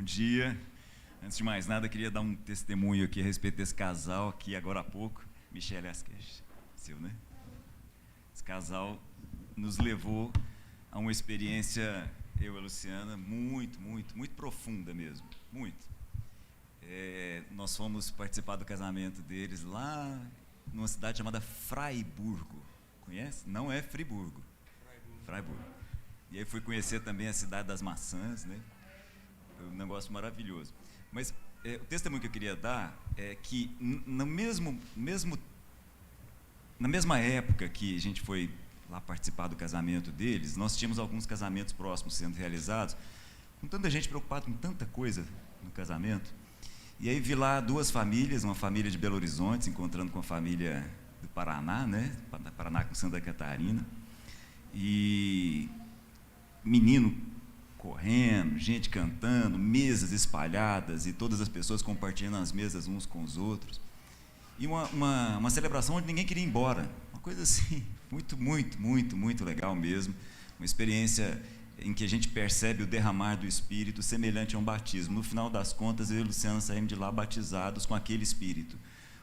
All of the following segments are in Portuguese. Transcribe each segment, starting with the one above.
dia. Antes de mais nada, queria dar um testemunho aqui a respeito desse casal aqui agora há pouco. Michele Asquez, seu, né? Esse casal nos levou a uma experiência, eu e a Luciana, muito profunda mesmo, muito. Nós fomos participar do casamento deles lá numa cidade chamada Fraiburgo. Conhece? Não é Friburgo. Fraiburgo. E aí fui conhecer também a cidade das maçãs, né? Foi um negócio maravilhoso. Mas o testemunho que eu queria dar é que na mesma época que a gente foi lá participar do casamento deles, nós tínhamos alguns casamentos próximos sendo realizados, com tanta gente preocupada com tanta coisa no casamento. E aí vi lá duas famílias, uma família de Belo Horizonte, se encontrando com a família do Paraná, né? Paraná com Santa Catarina. E menino correndo, gente cantando, mesas espalhadas e todas as pessoas compartilhando as mesas uns com os outros. E uma celebração onde ninguém queria ir embora. Uma coisa assim, muito legal mesmo. Uma experiência em que a gente percebe o derramar do Espírito semelhante a um batismo. No final das contas, eu e a Luciana saímos de lá batizados com aquele Espírito.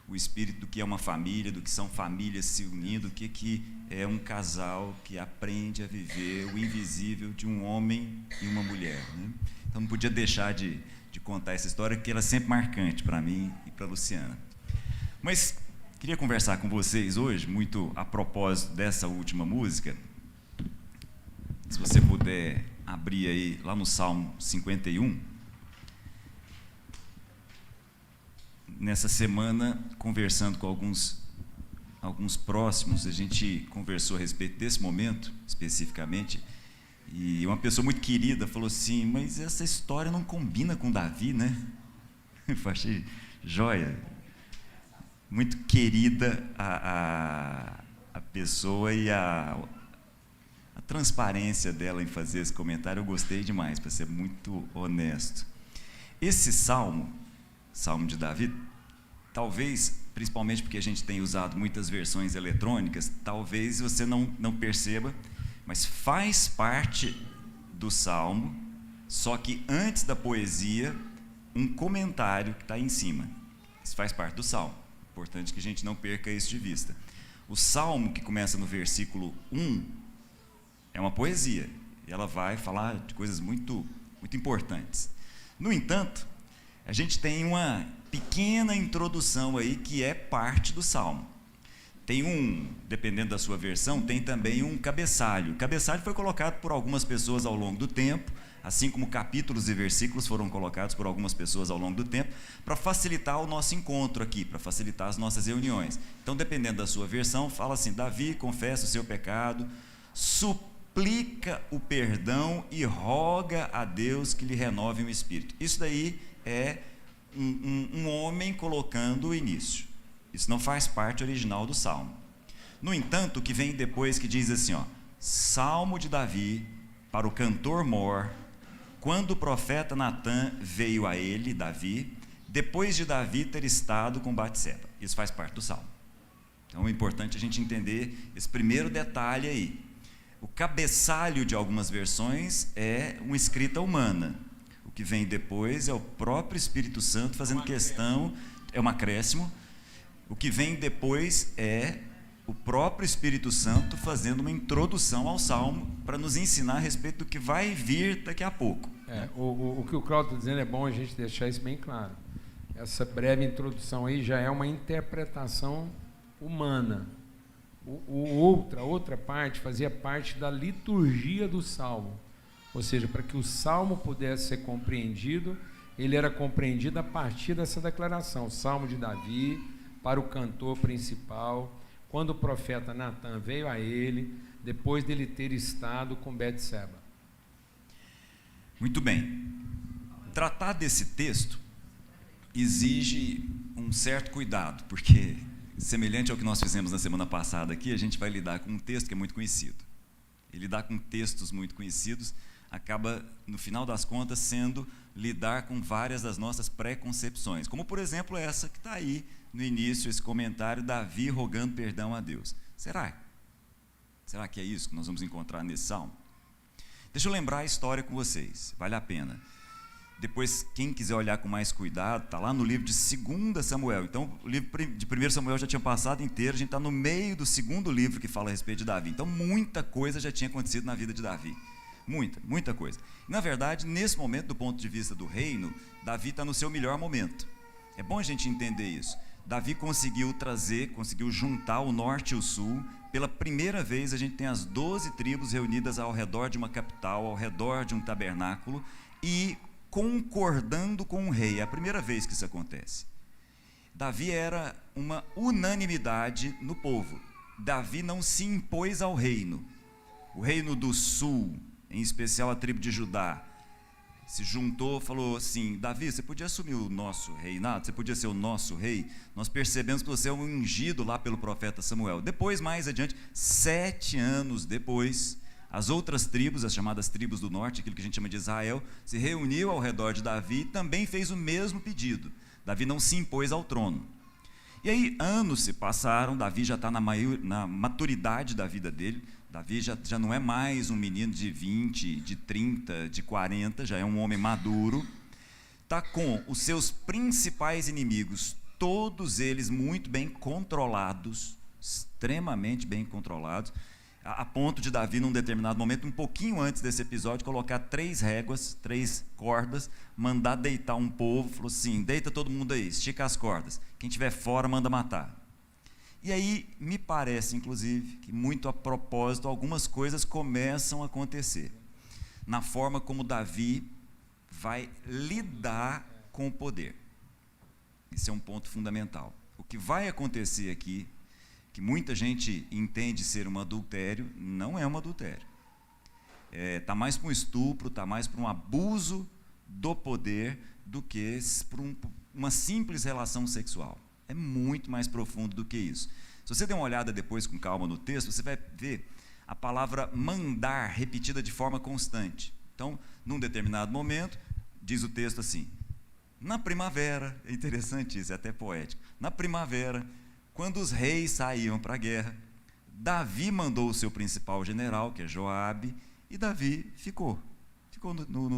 O Espírito do que é uma família, do que são famílias se unindo, do que é um casal que aprende a viver o invisível de um homem e uma mulher, né? Então não podia deixar de contar essa história, porque ela é sempre marcante para mim e para a Luciana. Mas queria conversar com vocês hoje, muito a propósito dessa última música. Se você puder abrir aí lá no Salmo 51. Nessa semana, conversando com alguns próximos, a gente conversou a respeito desse momento, especificamente, e uma pessoa muito querida falou assim: mas essa história não combina com Davi, né? Eu achei joia. Muito querida a pessoa e a transparência dela em fazer esse comentário, eu gostei demais, para ser muito honesto. Esse Salmo de Davi, talvez, principalmente porque a gente tem usado muitas versões eletrônicas, talvez você não perceba, mas faz parte do Salmo, só que antes da poesia, um comentário que está aí em cima. Isso faz parte do Salmo. Importante que a gente não perca isso de vista. O Salmo, que começa no versículo 1, é uma poesia, e ela vai falar de coisas muito importantes. No entanto, a gente tem uma pequena introdução aí que é parte do Salmo. Tem dependendo da sua versão, tem também um cabeçalho. O cabeçalho foi colocado por algumas pessoas ao longo do tempo, assim como capítulos e versículos foram colocados por algumas pessoas ao longo do tempo, para facilitar o nosso encontro aqui, para facilitar as nossas reuniões. Então, dependendo da sua versão, fala assim: Davi confessa o seu pecado, suplica o perdão e roga a Deus que lhe renove o espírito. Isso daí é um homem colocando o início. Isso não faz parte original do Salmo. No entanto, o que vem depois, que diz assim, Salmo de Davi para o cantor Mor, quando o profeta Natã veio a ele, Davi, depois de Davi ter estado com Batseba. Isso faz parte do Salmo. Então é importante a gente entender esse primeiro detalhe aí. O cabeçalho de algumas versões é uma escrita humana. O que vem depois é o próprio Espírito Santo fazendo questão, é um acréscimo. O que vem depois é o próprio Espírito Santo fazendo uma introdução ao Salmo para nos ensinar a respeito do que vai vir daqui a pouco. O que o Cláudio está dizendo é bom a gente deixar isso bem claro. Essa breve introdução aí já é uma interpretação humana. A outra parte fazia parte da liturgia do Salmo. Ou seja, para que o Salmo pudesse ser compreendido, ele era compreendido a partir dessa declaração. Salmo de Davi, para o cantor principal, quando o profeta Natã veio a ele, depois dele ter estado com Betseba. Muito bem. Tratar desse texto exige um certo cuidado, porque, semelhante ao que nós fizemos na semana passada aqui, a gente vai lidar com um texto que é muito conhecido. E lidar com textos muito conhecidos acaba, no final das contas, sendo lidar com várias das nossas preconcepções, como, por exemplo, essa que está aí no início, esse comentário, Davi rogando perdão a Deus. Será que é isso que nós vamos encontrar nesse salmo? Deixa eu lembrar a história com vocês, vale a pena. Depois, quem quiser olhar com mais cuidado, está lá no livro de 2 Samuel. Então, o livro de 1 Samuel já tinha passado inteiro, a gente está no meio do segundo livro que fala a respeito de Davi. Então, muita coisa já tinha acontecido na vida de Davi. Muita coisa. Na verdade, nesse momento, do ponto de vista do reino, Davi está no seu melhor momento. É bom a gente entender isso. Davi conseguiu juntar o norte e o sul. Pela primeira vez, a gente tem as 12 tribos reunidas ao redor de uma capital, ao redor de um tabernáculo, e concordando com o rei. É a primeira vez que isso acontece. Davi era uma unanimidade no povo. Davi não se impôs ao reino. O reino do sul, em especial a tribo de Judá, se juntou, falou assim: Davi, você podia assumir o nosso reinado? Você podia ser o nosso rei? Nós percebemos que você é um ungido lá pelo profeta Samuel. Depois, mais adiante, 7 anos depois, as outras tribos, as chamadas tribos do norte, aquilo que a gente chama de Israel, se reuniu ao redor de Davi e também fez o mesmo pedido. Davi não se impôs ao trono. E aí, anos se passaram, Davi já está na maturidade da vida dele. Davi já não é mais um menino de 20, de 30, de 40, já é um homem maduro. Está com os seus principais inimigos, todos eles muito bem controlados, extremamente bem controlados, a ponto de Davi, num determinado momento, um pouquinho antes desse episódio, colocar 3 réguas, 3 cordas, mandar deitar um povo, falou assim: deita todo mundo aí, estica as cordas, quem estiver fora manda matar. E aí, me parece, inclusive, que muito a propósito, algumas coisas começam a acontecer, na forma como Davi vai lidar com o poder. Esse é um ponto fundamental. O que vai acontecer aqui, que muita gente entende ser um adultério, não é um adultério. Está mais para um estupro, está mais para um abuso do poder do que para uma simples relação sexual. É muito mais profundo do que isso. Se você der uma olhada depois com calma no texto, você vai ver a palavra mandar repetida de forma constante. Então, num determinado momento, diz o texto assim: na primavera, é interessante isso, é até poético, na primavera, quando os reis saíam para a guerra, Davi mandou o seu principal general, que é Joabe, e Davi ficou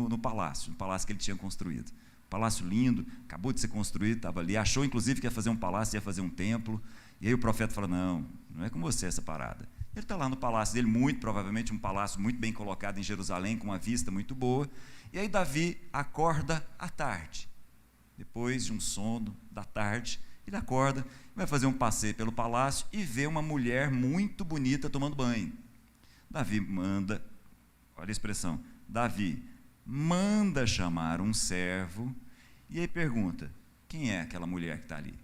no palácio que ele tinha construído. Palácio lindo, acabou de ser construído, estava ali, achou inclusive que ia fazer um palácio, ia fazer um templo, e aí o profeta falou: não é com você essa parada. Ele está lá no palácio dele, muito provavelmente um palácio muito bem colocado em Jerusalém, com uma vista muito boa, e aí Davi acorda à tarde, depois de um sono da tarde, ele acorda, vai fazer um passeio pelo palácio e vê uma mulher muito bonita tomando banho. Davi manda, olha a expressão, Davi manda chamar um servo, e aí pergunta: quem é aquela mulher que está ali?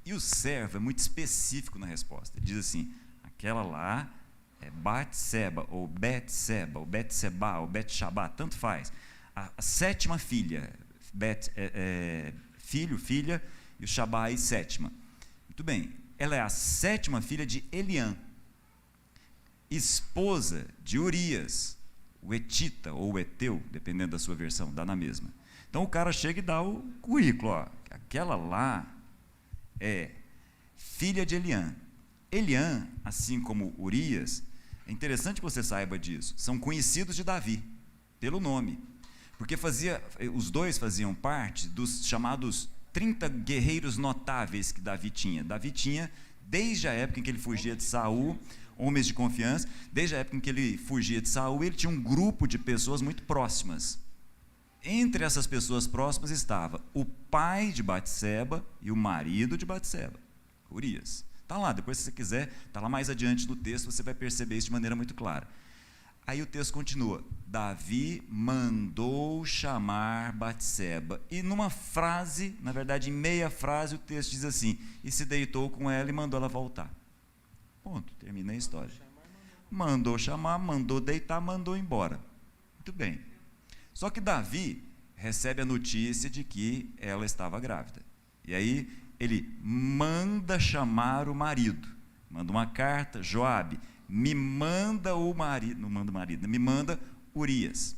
E o servo é muito específico na resposta. Ele diz assim: aquela lá é Batseba, ou Betseba, ou Betseba, ou Betshabá, tanto faz. A 7ª filha, filho, filha, e o Shabai, 7ª. Muito bem, ela é a 7ª filha de Eliã, esposa de Urias, o Etita, ou o Eteu, dependendo da sua versão, dá na mesma. Então o cara chega e dá o currículo, ó, aquela lá é filha de Eliã. Eliã, assim como Urias, é interessante que você saiba disso, são conhecidos de Davi, pelo nome, porque os dois faziam parte dos chamados 30 guerreiros notáveis que Davi tinha. Davi tinha, desde a época em que ele fugia de Saul, homens de confiança, desde a época em que ele fugia de Saul, ele tinha um grupo de pessoas muito próximas. Entre essas pessoas próximas estava o pai de Batseba e o marido de Batseba, Urias. Está lá, depois se você quiser, está lá mais adiante do texto, você vai perceber isso de maneira muito clara. Aí o texto continua: Davi mandou chamar Batseba. E numa frase, na verdade em meia frase, o texto diz assim: e se deitou com ela e mandou ela voltar. Ponto, termina a história. Mandou chamar, mandou deitar, mandou embora. Muito bem. Só que Davi recebe a notícia de que ela estava grávida. E aí ele manda chamar o marido. Manda uma carta: Joabe, me manda o marido, não manda o marido, me manda Urias.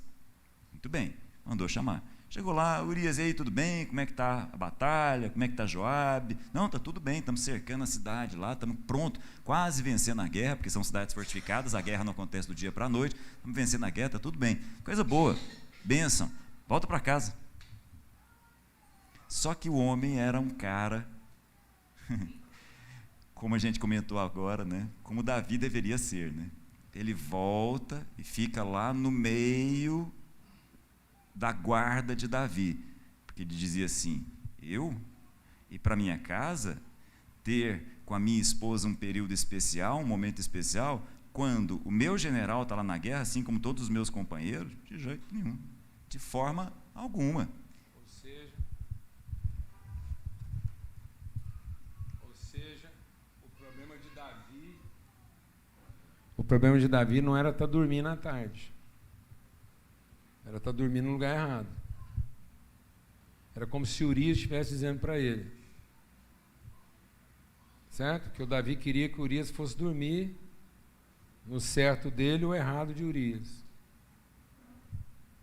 Muito bem, mandou chamar. Chegou lá: Urias, e aí, tudo bem? Como é que está a batalha? Como é que está Joabe? Não, está tudo bem, estamos cercando a cidade lá, estamos prontos, quase vencendo a guerra, porque são cidades fortificadas, a guerra não acontece do dia para a noite, estamos vencendo a guerra, está tudo bem. Coisa boa, bênção, volta para casa. Só que o homem era um cara, como a gente comentou agora, né? Como Davi deveria ser, né? Ele volta e fica lá no meio da guarda de Davi, porque ele dizia assim: eu ir para minha casa, ter com a minha esposa um período especial, um momento especial, quando o meu general está lá na guerra, assim como todos os meus companheiros? De jeito nenhum, de forma alguma. O problema de Davi não era estar dormindo à tarde. Era estar dormindo no lugar errado. Era como se Urias estivesse dizendo para ele. Certo? Que o Davi queria que Urias fosse dormir no certo dele ou errado de Urias.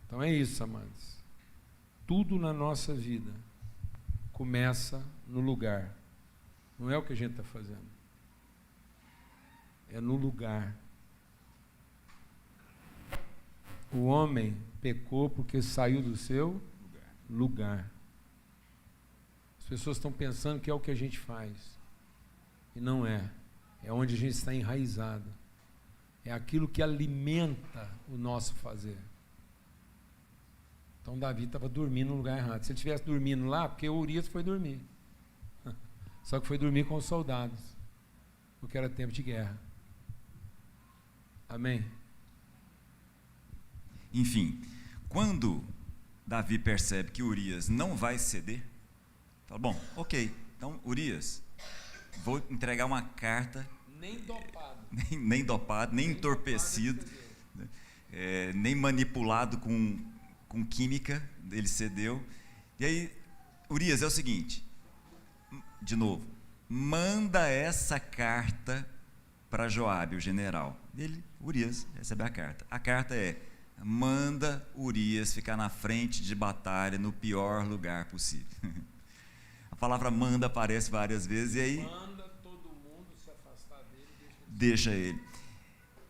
Então é isso, amados. Tudo na nossa vida começa no lugar. Não é o que a gente está fazendo. É no lugar. O homem pecou porque saiu do seu lugar. As pessoas estão pensando que é o que a gente faz. E não é. É onde a gente está enraizado. É aquilo que alimenta o nosso fazer. Então Davi estava dormindo no lugar errado. Se ele estivesse dormindo lá, porque Urias foi dormir. Só que foi dormir com os soldados. Porque era tempo de guerra. Amém? Enfim, quando Davi percebe que Urias não vai ceder, fala: bom, ok, então Urias, vou entregar uma carta, nem dopado, nem dopado, nem entorpecido, nem manipulado com química, ele cedeu. E aí, Urias, é o seguinte, de novo, manda essa carta para Joabe, o general. Urias recebe a carta. A carta é: manda Urias ficar na frente de batalha no pior lugar possível. A palavra manda aparece várias vezes e aí manda todo mundo se afastar dele, deixa ele.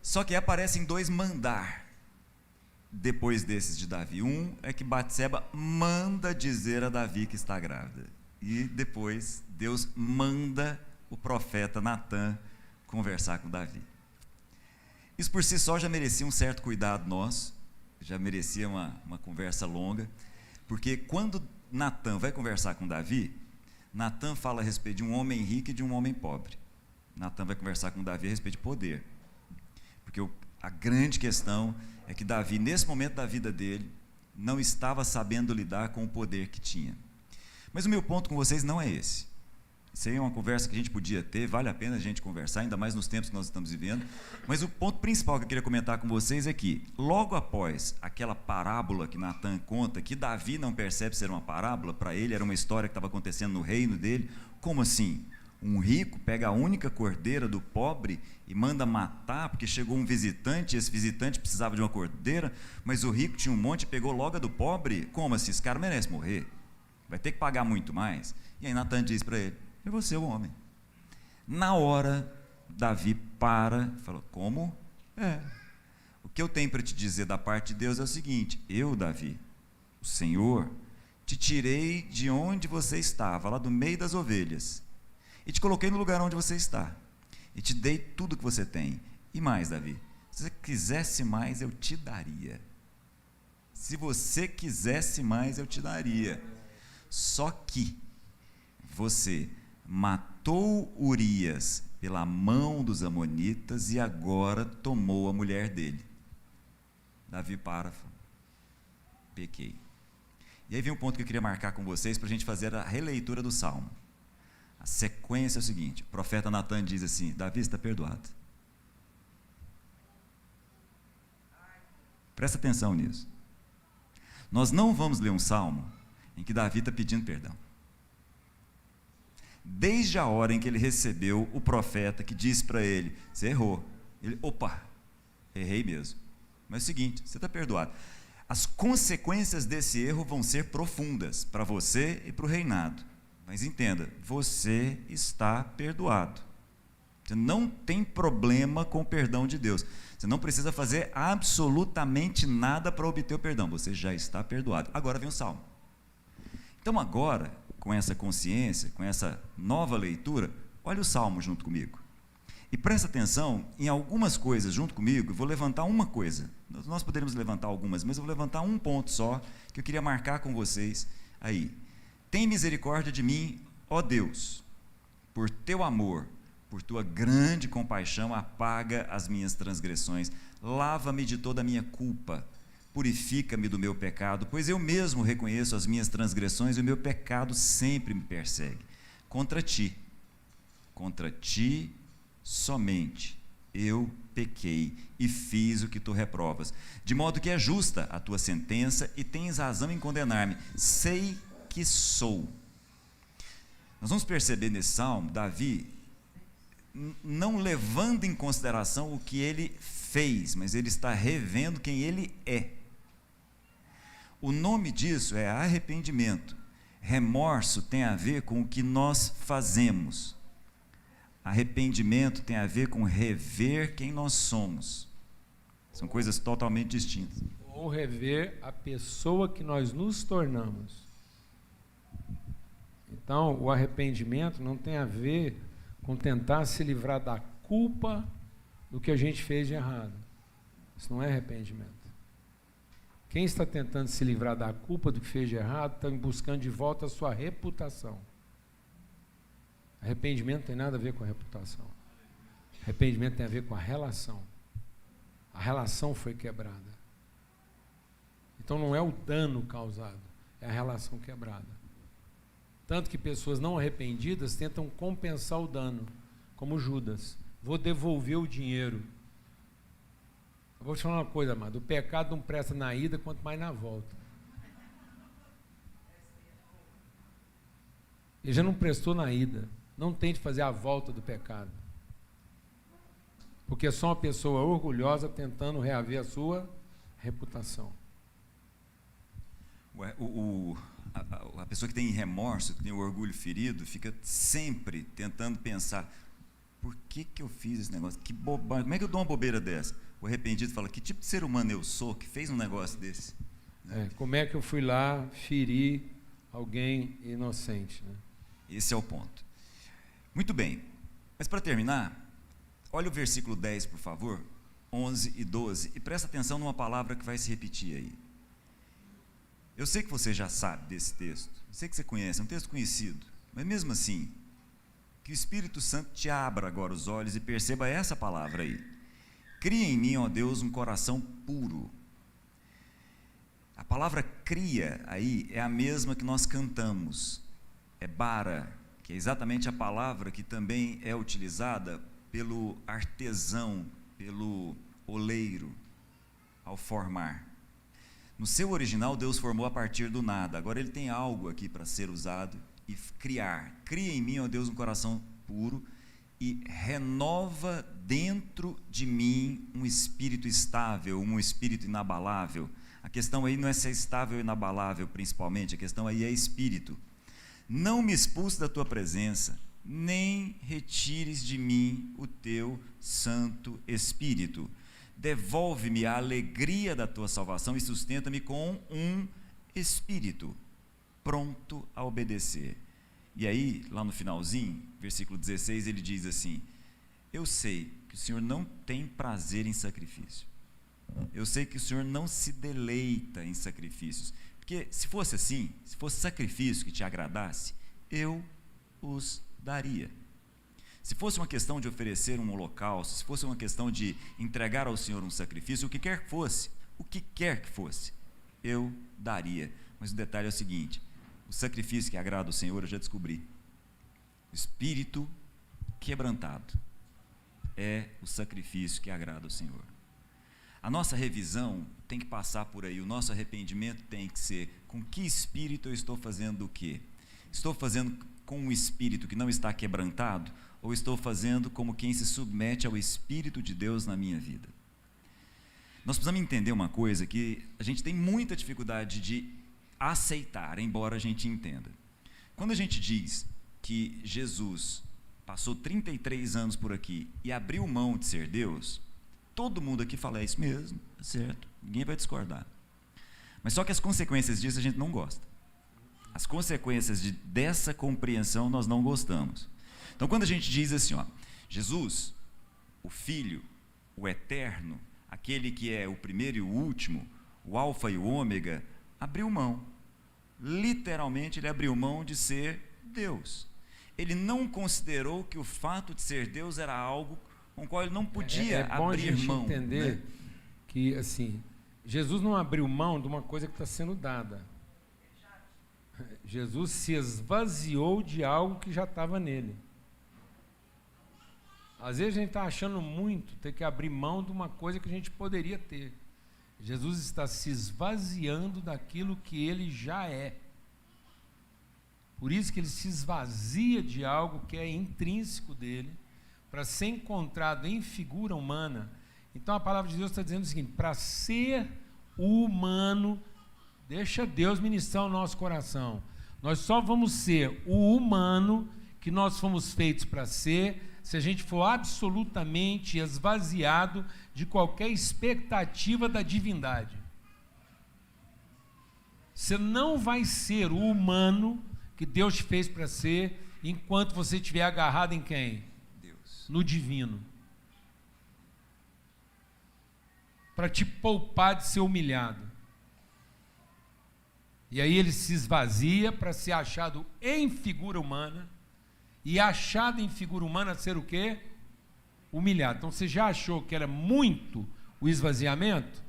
Só que aparecem dois mandar depois desses de Davi. Um é que Batseba manda dizer a Davi que está grávida. E depois Deus manda o profeta Natã conversar com Davi. Isso por si só já merecia um certo cuidado nosso, já merecia uma conversa longa, porque quando Natã vai conversar com Davi, Natã fala a respeito de um homem rico e de um homem pobre. Natã vai conversar com Davi a respeito de poder, porque a grande questão é que Davi, nesse momento da vida dele, não estava sabendo lidar com o poder que tinha. Mas o meu ponto com vocês não é esse. Isso aí é uma conversa que a gente podia ter, vale a pena a gente conversar, ainda mais nos tempos que nós estamos vivendo. Mas o ponto principal que eu queria comentar com vocês é que, logo após aquela parábola que Natã conta, que Davi não percebe ser uma parábola, para ele era uma história que estava acontecendo no reino dele. Como assim? Um rico pega a única cordeira do pobre e manda matar porque chegou um visitante, e esse visitante precisava de uma cordeira, mas o rico tinha um monte e pegou logo a do pobre? Como assim? Esse cara merece morrer, vai ter que pagar muito mais. E aí Natã diz para ele: é você o homem. Na hora, Davi para e fala: como? O que eu tenho para te dizer da parte de Deus é o seguinte: eu, Davi, o Senhor, te tirei de onde você estava, lá do meio das ovelhas, e te coloquei no lugar onde você está, e te dei tudo que você tem. E mais, Davi, se você quisesse mais, eu te daria. Se você quisesse mais, eu te daria. Só que você matou Urias pela mão dos amonitas e agora tomou a mulher dele. Davi para, pequei. E aí vem um ponto que eu queria marcar com vocês para a gente fazer a releitura do Salmo. A sequência é o seguinte: o profeta Natã diz assim: Davi, está perdoado. Presta atenção nisso. Nós não vamos ler um salmo em que Davi está pedindo perdão. Desde a hora em que ele recebeu o profeta que disse para ele: você errou. Ele: opa, errei mesmo. Mas é o seguinte, você está perdoado. As consequências desse erro vão ser profundas para você e para o reinado. Mas entenda, você está perdoado. Você não tem problema com o perdão de Deus. Você não precisa fazer absolutamente nada para obter o perdão. Você já está perdoado. Agora vem o salmo. Então agora, com essa consciência, com essa nova leitura, olha o Salmo junto comigo. E presta atenção em algumas coisas junto comigo. Eu vou levantar uma coisa. Nós poderíamos levantar algumas, mas eu vou levantar um ponto só que eu queria marcar com vocês aí. Tem misericórdia de mim, ó Deus, por teu amor, por tua grande compaixão, apaga as minhas transgressões, lava-me de toda a minha culpa, purifica-me do meu pecado, pois eu mesmo reconheço as minhas transgressões e o meu pecado sempre me persegue. Contra ti somente eu pequei e fiz o que tu reprovas, de modo que é justa a tua sentença e tens razão em condenar-me. Sei que sou. Nós vamos perceber nesse salmo, Davi não levando em consideração o que ele fez, mas ele está revendo quem ele é. O nome disso é arrependimento. Remorso tem a ver com o que nós fazemos. Arrependimento tem a ver com rever quem nós somos. São coisas totalmente distintas. Ou rever a pessoa que nós nos tornamos. Então, o arrependimento não tem a ver com tentar se livrar da culpa do que a gente fez de errado. Isso não é arrependimento. Quem está tentando se livrar da culpa do que fez de errado está buscando de volta a sua reputação. Arrependimento não tem nada a ver com a reputação. Arrependimento tem a ver com a relação. A relação foi quebrada. Então não é o dano causado, é a relação quebrada. Tanto que pessoas não arrependidas tentam compensar o dano, como Judas. Vou devolver o dinheiro. Eu vou te falar uma coisa, amado. O pecado não presta na ida, quanto mais na volta. Ele já não prestou na ida. Não tente fazer a volta do pecado. Porque é só uma pessoa orgulhosa tentando reaver a sua reputação. A pessoa que tem remorso, que tem o orgulho ferido, fica sempre tentando pensar: por que eu fiz esse negócio? Que bobagem, como é que eu dou uma bobeira dessa? O arrependido fala: que tipo de ser humano eu sou que fez um negócio desse? Como é que eu fui lá ferir alguém inocente? Né? Esse é o ponto. Muito bem, mas para terminar, olha o versículo 10, por favor, 11 e 12, e presta atenção numa palavra que vai se repetir aí. Eu sei que você já sabe desse texto, eu sei que você conhece, é um texto conhecido, mas mesmo assim, que o Espírito Santo te abra agora os olhos e perceba essa palavra aí. Cria em mim, ó Deus, um coração puro. A palavra cria aí é a mesma que nós cantamos, é bara, que é exatamente a palavra que também é utilizada pelo artesão, pelo oleiro, ao formar. No seu original, Deus formou a partir do nada. Agora Ele tem algo aqui para ser usado e criar. Cria em mim, ó Deus, um coração puro e renova dentro de mim um espírito estável, um espírito inabalável. A questão aí não é ser estável ou inabalável, principalmente. A questão aí é espírito. Não me expulse da tua presença, nem retires de mim o teu Santo Espírito. Devolve-me a alegria da tua salvação e sustenta-me com um espírito pronto a obedecer. E aí, lá no finalzinho, versículo 16, ele diz assim: eu sei que o Senhor não tem prazer em sacrifício. Eu sei que o Senhor não se deleita em sacrifícios. Porque se fosse assim, se fosse sacrifício que te agradasse, eu os daria. Se fosse uma questão de oferecer um holocausto, se fosse uma questão de entregar ao Senhor um sacrifício, o que quer que fosse, eu daria. Mas o detalhe é o seguinte: o sacrifício que agrada ao Senhor, eu já descobri. O espírito quebrantado é o sacrifício que agrada ao Senhor. A nossa revisão tem que passar por aí, o nosso arrependimento tem que ser: com que espírito eu estou fazendo o quê? Estou fazendo com um espírito que não está quebrantado, ou estou fazendo como quem se submete ao Espírito de Deus na minha vida? Nós precisamos entender uma coisa que a gente tem muita dificuldade de aceitar, embora a gente entenda. Quando a gente diz que Jesus passou 33 anos por aqui e abriu mão de ser Deus, todo mundo aqui fala: é isso mesmo, certo, ninguém vai discordar. Mas só que as consequências disso a gente não gosta. As consequências dessa compreensão nós não gostamos. Então, quando a gente diz assim, ó, Jesus, o Filho, o Eterno, aquele que é o primeiro e o último, o Alfa e o Ômega, abriu mão. Literalmente, ele abriu mão de ser Deus. Ele não considerou que o fato de ser Deus era algo com o qual ele não podia bom abrir a gente mão. Entender, né? Que assim, Jesus não abriu mão de uma coisa que está sendo dada. Jesus se esvaziou de algo que já estava nele. Às vezes a gente está achando muito ter que abrir mão de uma coisa que a gente poderia ter. Jesus está se esvaziando daquilo que ele já é. Por isso que ele se esvazia de algo que é intrínseco dele, para ser encontrado em figura humana. Então a palavra de Deus está dizendo o seguinte: para ser humano, deixa Deus ministrar o nosso coração. Nós só vamos ser o humano que nós fomos feitos para ser, se a gente for absolutamente esvaziado de qualquer expectativa da divindade. Você não vai ser o humano que Deus te fez para ser, enquanto você estiver agarrado em quem? Deus. No divino. Para te poupar de ser humilhado. E aí ele se esvazia para ser achado em figura humana, e achado em figura humana ser o quê? Humilhado. Então você já achou que era muito o esvaziamento?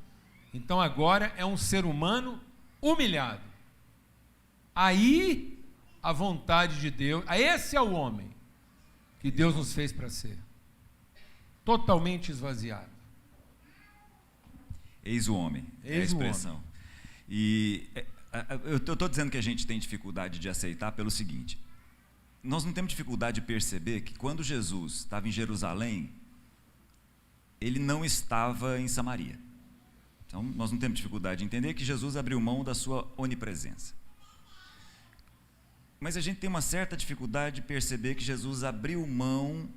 Então agora é um ser humano humilhado. Aí a vontade de Deus, esse é o homem que Deus nos fez para ser. Totalmente esvaziado. Eis o homem, é a expressão. E eu estou dizendo que a gente tem dificuldade de aceitar pelo seguinte: nós não temos dificuldade de perceber que quando Jesus estava em Jerusalém, ele não estava em Samaria. Então, nós não temos dificuldade de entender que Jesus abriu mão da sua onipresença. Mas a gente tem uma certa dificuldade de perceber que Jesus abriu mão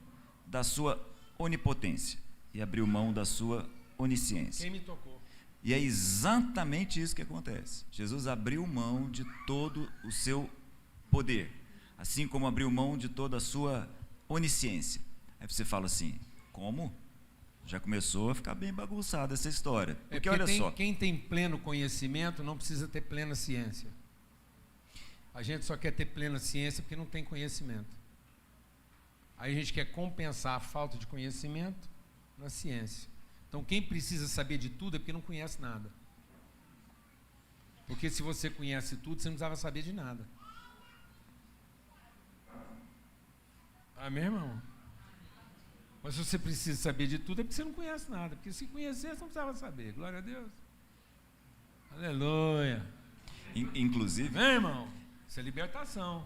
da sua onipotência e abriu mão da sua onisciência. Quem me tocou? E é exatamente isso que acontece. Jesus abriu mão de todo o seu poder, assim como abriu mão de toda a sua onisciência. Aí você fala assim: como? Já começou a ficar bem bagunçada essa história. Porque olha só, quem tem pleno conhecimento não precisa ter plena ciência. A gente só quer ter plena ciência porque não tem conhecimento. Aí a gente quer compensar a falta de conhecimento na ciência. Então quem precisa saber de tudo é porque não conhece nada. Porque se você conhece tudo, você não precisava saber de nada. Amém, irmão? Mas se você precisa saber de tudo, é porque você não conhece nada. Porque se conhecer, você não precisava saber. Glória a Deus. Aleluia. Inclusive, Amém, irmão? Isso é libertação.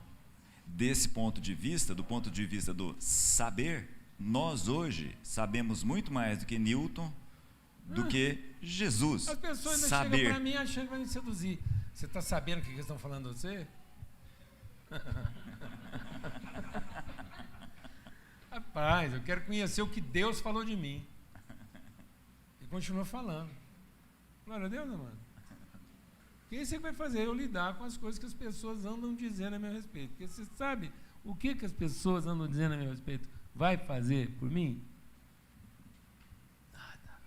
Desse ponto de vista, do ponto de vista do saber, nós hoje sabemos muito mais do que Newton, do que Jesus. As pessoas ainda chegam para mim achando que vai me seduzir. Você está sabendo o que eles estão falando de você? Rapaz, eu quero conhecer o que Deus falou de mim. E continua falando. Glória a Deus, né, mano? O que você vai fazer? Eu lidar com as coisas que as pessoas andam dizendo a meu respeito. Porque você sabe o que as pessoas andam dizendo a meu respeito? Vai fazer por mim? Nada.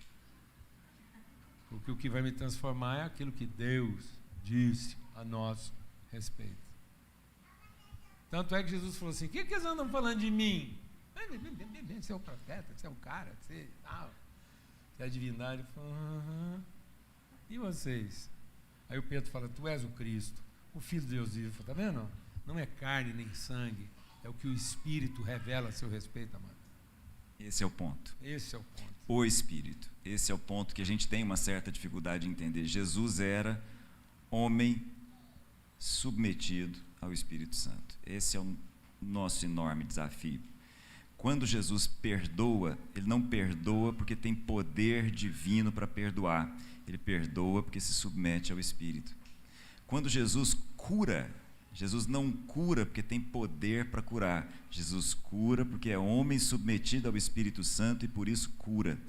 Porque o que vai me transformar é aquilo que Deus disse a nosso respeito. Tanto é que Jesus falou assim: o que eles andam falando de mim? Você é o profeta, você é o cara, você é a divindade. Ele falou: e vocês? Aí o Pedro fala: tu és o Cristo, o Filho de Deus vivo. Está vendo? Não é carne nem sangue, é o que o Espírito revela a seu respeito, amado. Esse é o ponto. Esse é o ponto. O Espírito. Esse é o ponto que a gente tem uma certa dificuldade de entender. Jesus era homem submetido ao Espírito Santo. Esse é o nosso enorme desafio. Quando Jesus perdoa, ele não perdoa porque tem poder divino para perdoar. Ele perdoa porque se submete ao Espírito. Quando Jesus cura, Jesus não cura porque tem poder para curar. Jesus cura porque é homem submetido ao Espírito Santo e por isso cura.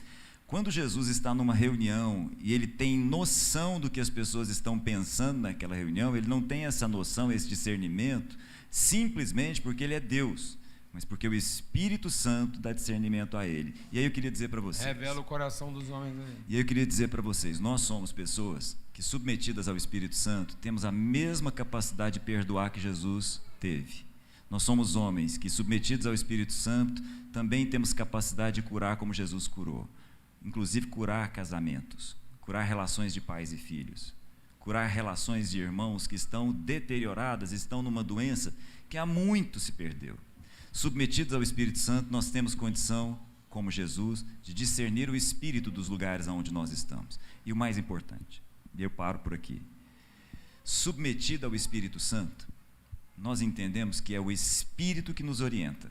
Quando Jesus está numa reunião e ele tem noção do que as pessoas estão pensando naquela reunião, ele não tem essa noção, esse discernimento, simplesmente porque ele é Deus, mas porque o Espírito Santo dá discernimento a ele. E aí eu queria dizer para vocês... Revela o coração dos homens aí. E aí eu queria dizer para vocês, nós somos pessoas que, submetidas ao Espírito Santo, temos a mesma capacidade de perdoar que Jesus teve. Nós somos homens que, submetidos ao Espírito Santo, também temos capacidade de curar como Jesus curou. Inclusive curar casamentos, curar relações de pais e filhos, curar relações de irmãos que estão deterioradas, estão numa doença que há muito se perdeu. Submetidos ao Espírito Santo, nós temos condição, como Jesus, de discernir o espírito dos lugares onde nós estamos. E o mais importante, e eu paro por aqui, submetido ao Espírito Santo, nós entendemos que é o Espírito que nos orienta.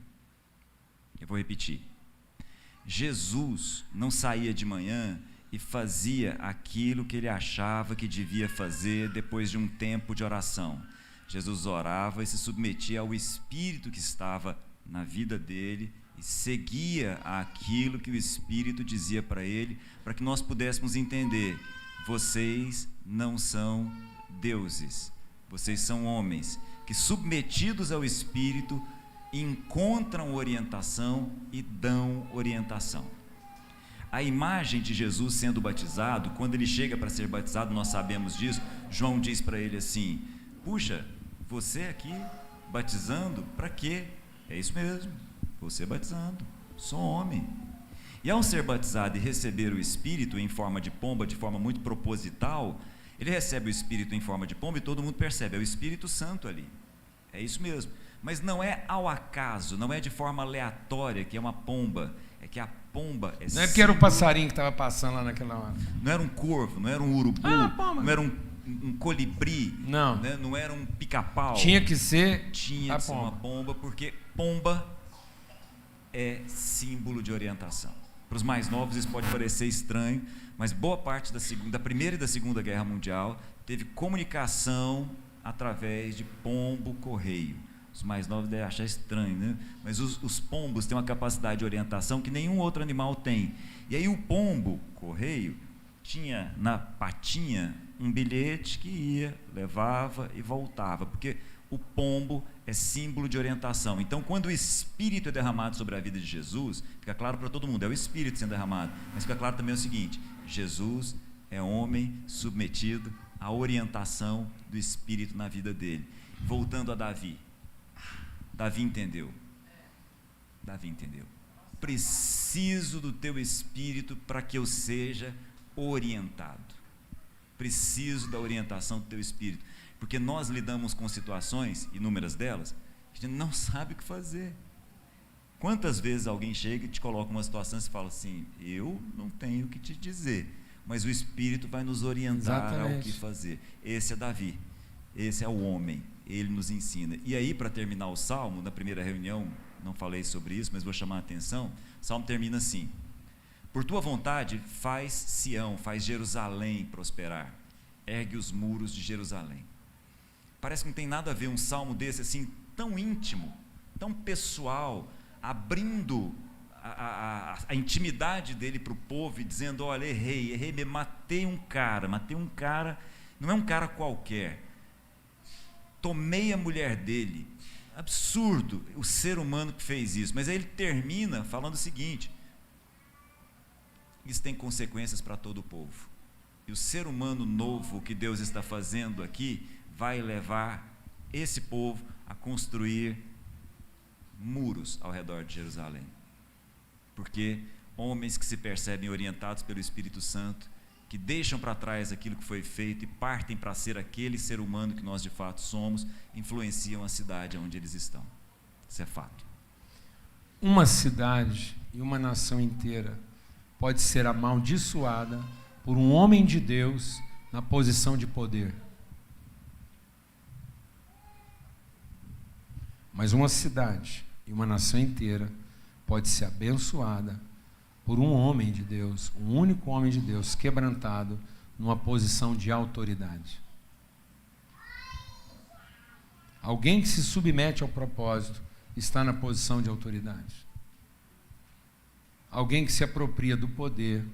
Eu vou repetir. Jesus não saía de manhã e fazia aquilo que ele achava que devia fazer depois de um tempo de oração. Jesus orava e se submetia ao Espírito que estava na vida dele e seguia aquilo que o Espírito dizia para ele, para que nós pudéssemos entender: vocês não são deuses, vocês são homens que, submetidos ao Espírito, encontram orientação e dão orientação. A imagem de Jesus sendo batizado, quando ele chega para ser batizado, nós sabemos disso. João diz para ele assim: puxa, você aqui batizando, para quê? É isso mesmo, você batizando, sou homem. E ao ser batizado e receber o Espírito em forma de pomba, de forma muito proposital, ele recebe o Espírito em forma de pomba e todo mundo percebe, é o Espírito Santo ali, é isso mesmo. Mas não é ao acaso, não é de forma aleatória que é uma pomba, é que a pomba é... Não é porque era um passarinho que estava passando lá naquela hora. Não era um corvo, não era um urubu, não era um colibri, não, né? Não era um pica-pau. Tinha que ser uma pomba, porque pomba é símbolo de orientação. Para os mais novos isso pode parecer estranho, mas boa parte da Primeira e da Segunda Guerra Mundial teve comunicação através de pombo-correio. Os mais novos devem achar estranho, né? Mas os pombos têm uma capacidade de orientação que nenhum outro animal tem. E aí o pombo-correio tinha na patinha um bilhete que ia, levava e voltava, porque o pombo é símbolo de orientação. Então, quando o Espírito é derramado sobre a vida de Jesus, fica claro para todo mundo, é o Espírito sendo derramado, mas fica claro também o seguinte: Jesus é homem submetido à orientação do Espírito na vida dele. Voltando a Davi entendeu. Davi entendeu. Preciso do teu Espírito para que eu seja orientado. Preciso da orientação do teu Espírito, porque nós lidamos com situações, inúmeras delas, que a gente não sabe o que fazer. Quantas vezes alguém chega e te coloca uma situação e você fala assim: eu não tenho o que te dizer, mas o Espírito vai nos orientar ao que fazer. Esse é Davi, esse é o homem, ele nos ensina. E aí, para terminar o Salmo, na primeira reunião, não falei sobre isso, mas vou chamar a atenção, o Salmo termina assim: por tua vontade faz Sião, faz Jerusalém prosperar, ergue os muros de Jerusalém. Parece que não tem nada a ver um salmo desse assim, tão íntimo, tão pessoal, abrindo a intimidade dele para o povo e dizendo: olha, errei, matei um cara, não é um cara qualquer, tomei a mulher dele. Absurdo o ser humano que fez isso. Mas aí ele termina falando o seguinte: isso tem consequências para todo o povo, e o ser humano novo que Deus está fazendo aqui vai levar esse povo a construir muros ao redor de Jerusalém, porque homens que se percebem orientados pelo Espírito Santo, que deixam para trás aquilo que foi feito e partem para ser aquele ser humano que nós de fato somos, influenciam a cidade onde eles estão. Isso é fato. Uma cidade e uma nação inteira pode ser amaldiçoada por um homem de Deus na posição de poder. Mas uma cidade e uma nação inteira pode ser abençoada por um homem de Deus, um único homem de Deus, quebrantado numa posição de autoridade. Alguém que se submete ao propósito está na posição de autoridade. Alguém que se apropria do poder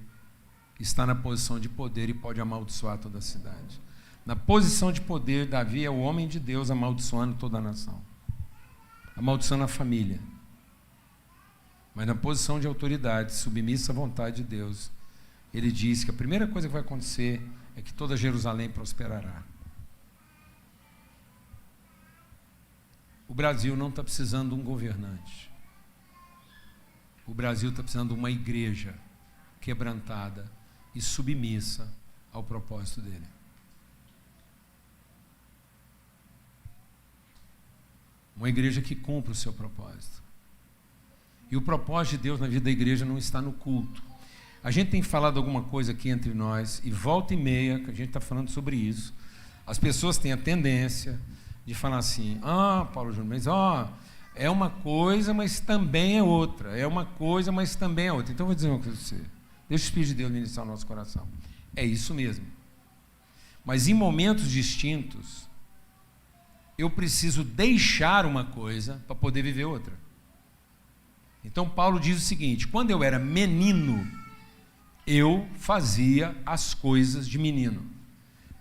está na posição de poder e pode amaldiçoar toda a cidade. Na posição de poder, Davi é o homem de Deus amaldiçoando toda a nação, amaldiçoando a família. Mas na posição de autoridade, submissa à vontade de Deus, ele diz que a primeira coisa que vai acontecer é que toda Jerusalém prosperará. O Brasil não está precisando de um governante. O Brasil está precisando de uma igreja quebrantada e submissa ao propósito dele. Uma igreja que cumpra o seu propósito. E o propósito de Deus na vida da igreja não está no culto. A gente tem falado alguma coisa aqui entre nós, e volta e meia, que a gente está falando sobre isso, as pessoas têm a tendência de falar assim, Paulo Júnior, mas é uma coisa, mas também é outra. É uma coisa, mas também é outra. Então eu vou dizer uma coisa para você. Deixa o Espírito de Deus ministrar o nosso coração. É isso mesmo. Mas em momentos distintos, eu preciso deixar uma coisa para poder viver outra. Então Paulo diz o seguinte, quando eu era menino, eu fazia as coisas de menino.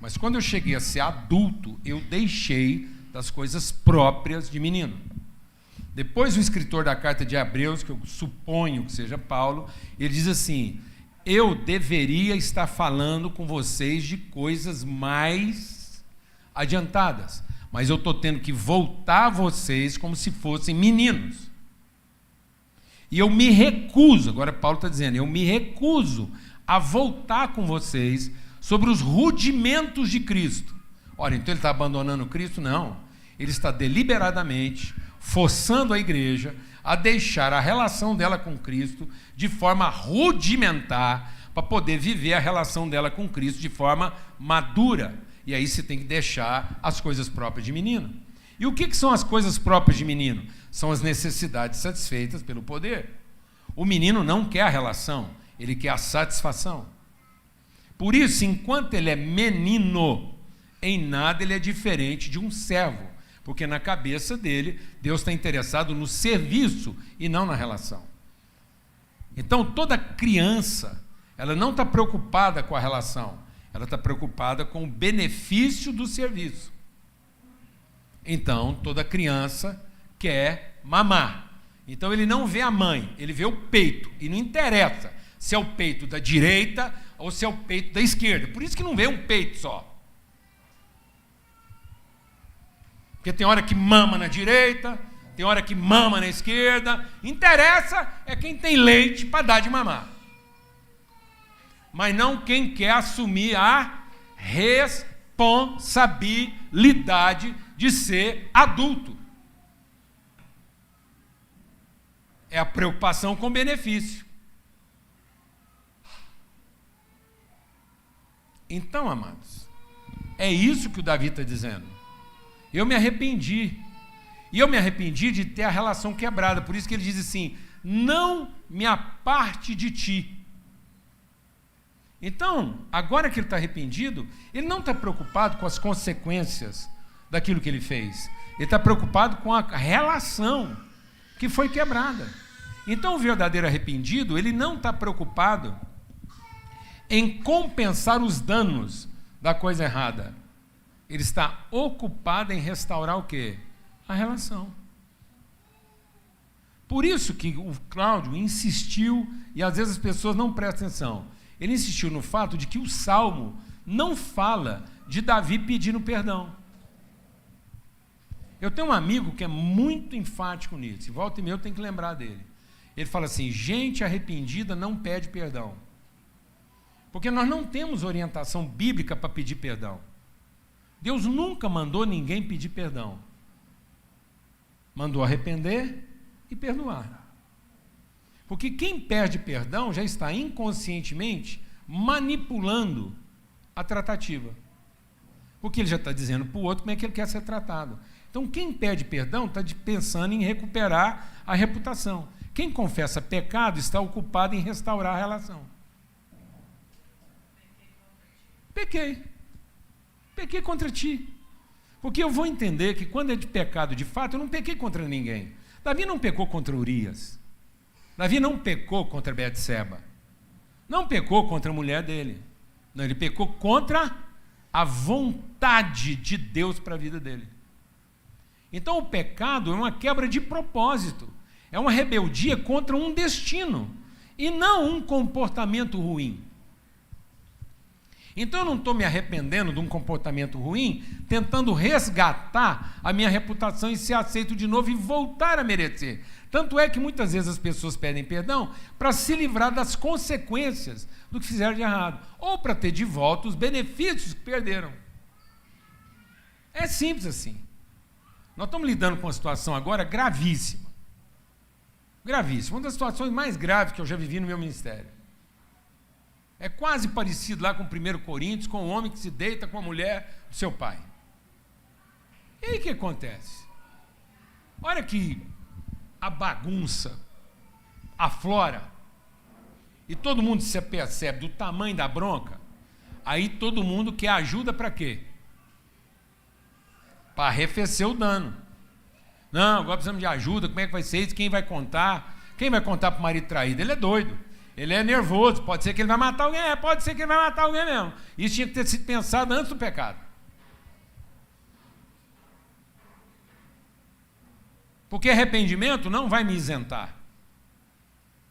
Mas quando eu cheguei a ser adulto, eu deixei das coisas próprias de menino. Depois o escritor da carta de Hebreus, que eu suponho que seja Paulo, ele diz assim, eu deveria estar falando com vocês de coisas mais adiantadas, mas eu estou tendo que voltar a vocês como se fossem meninos. E eu me recuso, agora Paulo está dizendo, eu me recuso a voltar com vocês sobre os rudimentos de Cristo. Ora, então ele está abandonando Cristo? Não. Ele está deliberadamente forçando a igreja a deixar a relação dela com Cristo de forma rudimentar para poder viver a relação dela com Cristo de forma madura. E aí você tem que deixar as coisas próprias de menino. E o que são as coisas próprias de menino? São as necessidades satisfeitas pelo poder. O menino não quer a relação, ele quer a satisfação. Por isso, enquanto ele é menino, em nada ele é diferente de um servo, porque na cabeça dele, Deus está interessado no serviço e não na relação. Então, toda criança, ela não está preocupada com a relação, ela está preocupada com o benefício do serviço. Então, toda criança quer mamar. Então, ele não vê a mãe, ele vê o peito, e não interessa se é o peito da direita ou se é o peito da esquerda. Por isso que não vê um peito só. Porque tem hora que mama na direita, tem hora que mama na esquerda. Interessa é quem tem leite para dar de mamar. Mas não quem quer assumir a responsabilidade de ser adulto. É a preocupação com benefício. Então, amados, é isso que o Davi está dizendo. Eu me arrependi. E eu me arrependi de ter a relação quebrada. Por isso que ele diz assim, não me aparte de ti. Então, agora que ele está arrependido, ele não está preocupado com as consequências daquilo que ele fez. Ele está preocupado com a relação que foi quebrada. Então, o verdadeiro arrependido, ele não está preocupado em compensar os danos da coisa errada. Ele está ocupado em restaurar o quê? A relação. Por isso que o Cláudio insistiu, e às vezes as pessoas não prestam atenção, ele insistiu no fato de que o Salmo não fala de Davi pedindo perdão. Eu tenho um amigo que é muito enfático nisso, e volta e meia eu tenho que lembrar dele. Ele fala assim, gente arrependida não pede perdão. Porque nós não temos orientação bíblica para pedir perdão. Deus nunca mandou ninguém pedir perdão. Mandou arrepender e perdoar. Porque quem pede perdão já está inconscientemente manipulando a tratativa. Porque ele já está dizendo para o outro como é que ele quer ser tratado. Então, quem pede perdão está pensando em recuperar a reputação. Quem confessa pecado está ocupado em restaurar a relação. Pequei contra ti. Porque eu vou entender que quando é de pecado de fato, eu não pequei contra ninguém. Davi não pecou contra Urias. Davi não pecou contra Betseba. não pecou contra a mulher dele. Não, ele pecou contra a vontade de Deus para a vida dele. Então o pecado é uma quebra de propósito, é uma rebeldia contra um destino e não um comportamento ruim. Então eu não estou me arrependendo de um comportamento ruim, tentando resgatar a minha reputação e ser aceito de novo e voltar a merecer. Tanto é que muitas vezes as pessoas pedem perdão para se livrar das consequências do que fizeram de errado, ou para ter de volta os benefícios que perderam. É simples assim. Nós estamos lidando com uma situação agora gravíssima. Gravíssima. Uma das situações mais graves que eu já vivi no meu ministério. É quase parecido lá com 1 Coríntios, com o homem que se deita com a mulher do seu pai. E aí o que acontece? Olha que a bagunça aflora e todo mundo se percebe do tamanho da bronca, aí todo mundo quer ajuda para quê? Para arrefecer o dano. Não, agora precisamos de ajuda, como é que vai ser isso? Quem vai contar? Quem vai contar para o marido traído? Ele é doido, ele é nervoso, pode ser que ele vai matar alguém, pode ser que ele vai matar alguém mesmo. Isso tinha que ter sido pensado antes do pecado. Porque arrependimento não vai me isentar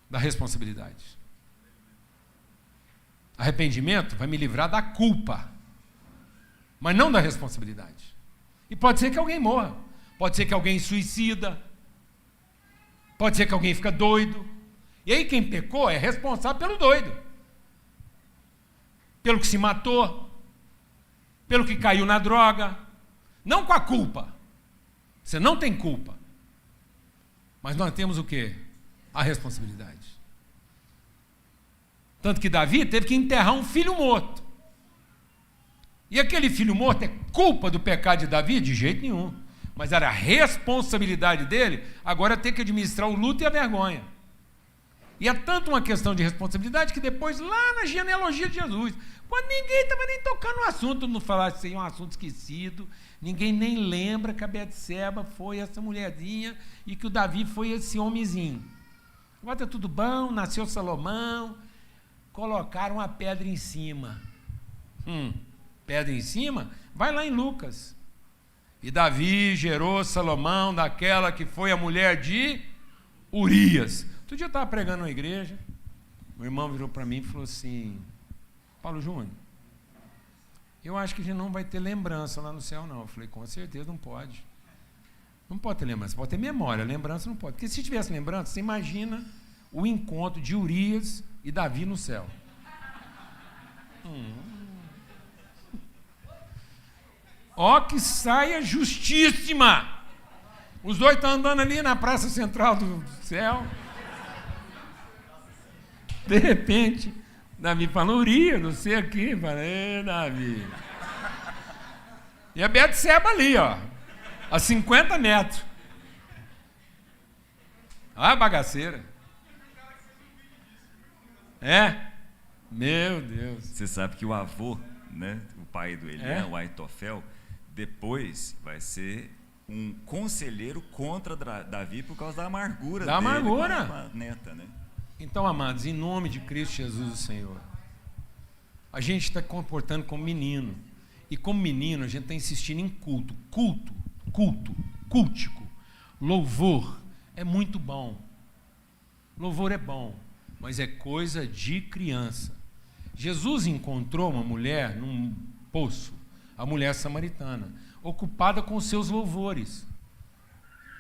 da responsabilidade. Arrependimento vai me livrar da culpa, mas não da responsabilidade. E pode ser que alguém morra, pode ser que alguém suicida, pode ser que alguém fica doido. E aí quem pecou é responsável pelo doido, pelo que se matou, pelo que caiu na droga, não com a culpa. Você não tem culpa. Mas nós temos o quê? A responsabilidade. Tanto que Davi teve que enterrar um filho morto. E aquele filho morto é culpa do pecado de Davi? De jeito nenhum. Mas era a responsabilidade dele agora ter que administrar o luto e a vergonha. E é tanto uma questão de responsabilidade que depois, lá na genealogia de Jesus, quando ninguém estava nem tocando no assunto, não falasse assim, é um assunto esquecido, ninguém nem lembra que a Betseba foi essa mulherzinha e que o Davi foi esse homenzinho. Agora está tudo bom, nasceu Salomão, colocaram uma pedra em cima. Pedra em cima? Vai lá em Lucas. E Davi gerou Salomão daquela que foi a mulher de Urias. Outro dia eu estava pregando na igreja, o irmão virou para mim e falou assim, Paulo Júnior, eu acho que a gente não vai ter lembrança lá no céu não. Eu falei, com certeza não pode. Não pode ter lembrança, pode ter memória, lembrança não pode. Porque se tivesse lembrança, você imagina o encontro de Urias e Davi no céu. Ó que saia justíssima! Os dois estão andando ali na praça central do céu. De repente, Davi fala, Urias, não sei aqui. Falei, Davi. E a Betseba ali, ó, a 50 metros. Olha a bagaceira. Meu Deus. Você sabe que o avô, né, o pai do Eliã, o Aitofel, depois vai ser um conselheiro contra Davi por causa da amargura dele com a neta, né? Então, amados, em nome de Cristo Jesus, o Senhor, a gente está comportando como menino. E como menino, a gente está insistindo em cultico. Louvor é muito bom. Louvor é bom, mas é coisa de criança. Jesus encontrou uma mulher num poço, a mulher samaritana, ocupada com os seus louvores.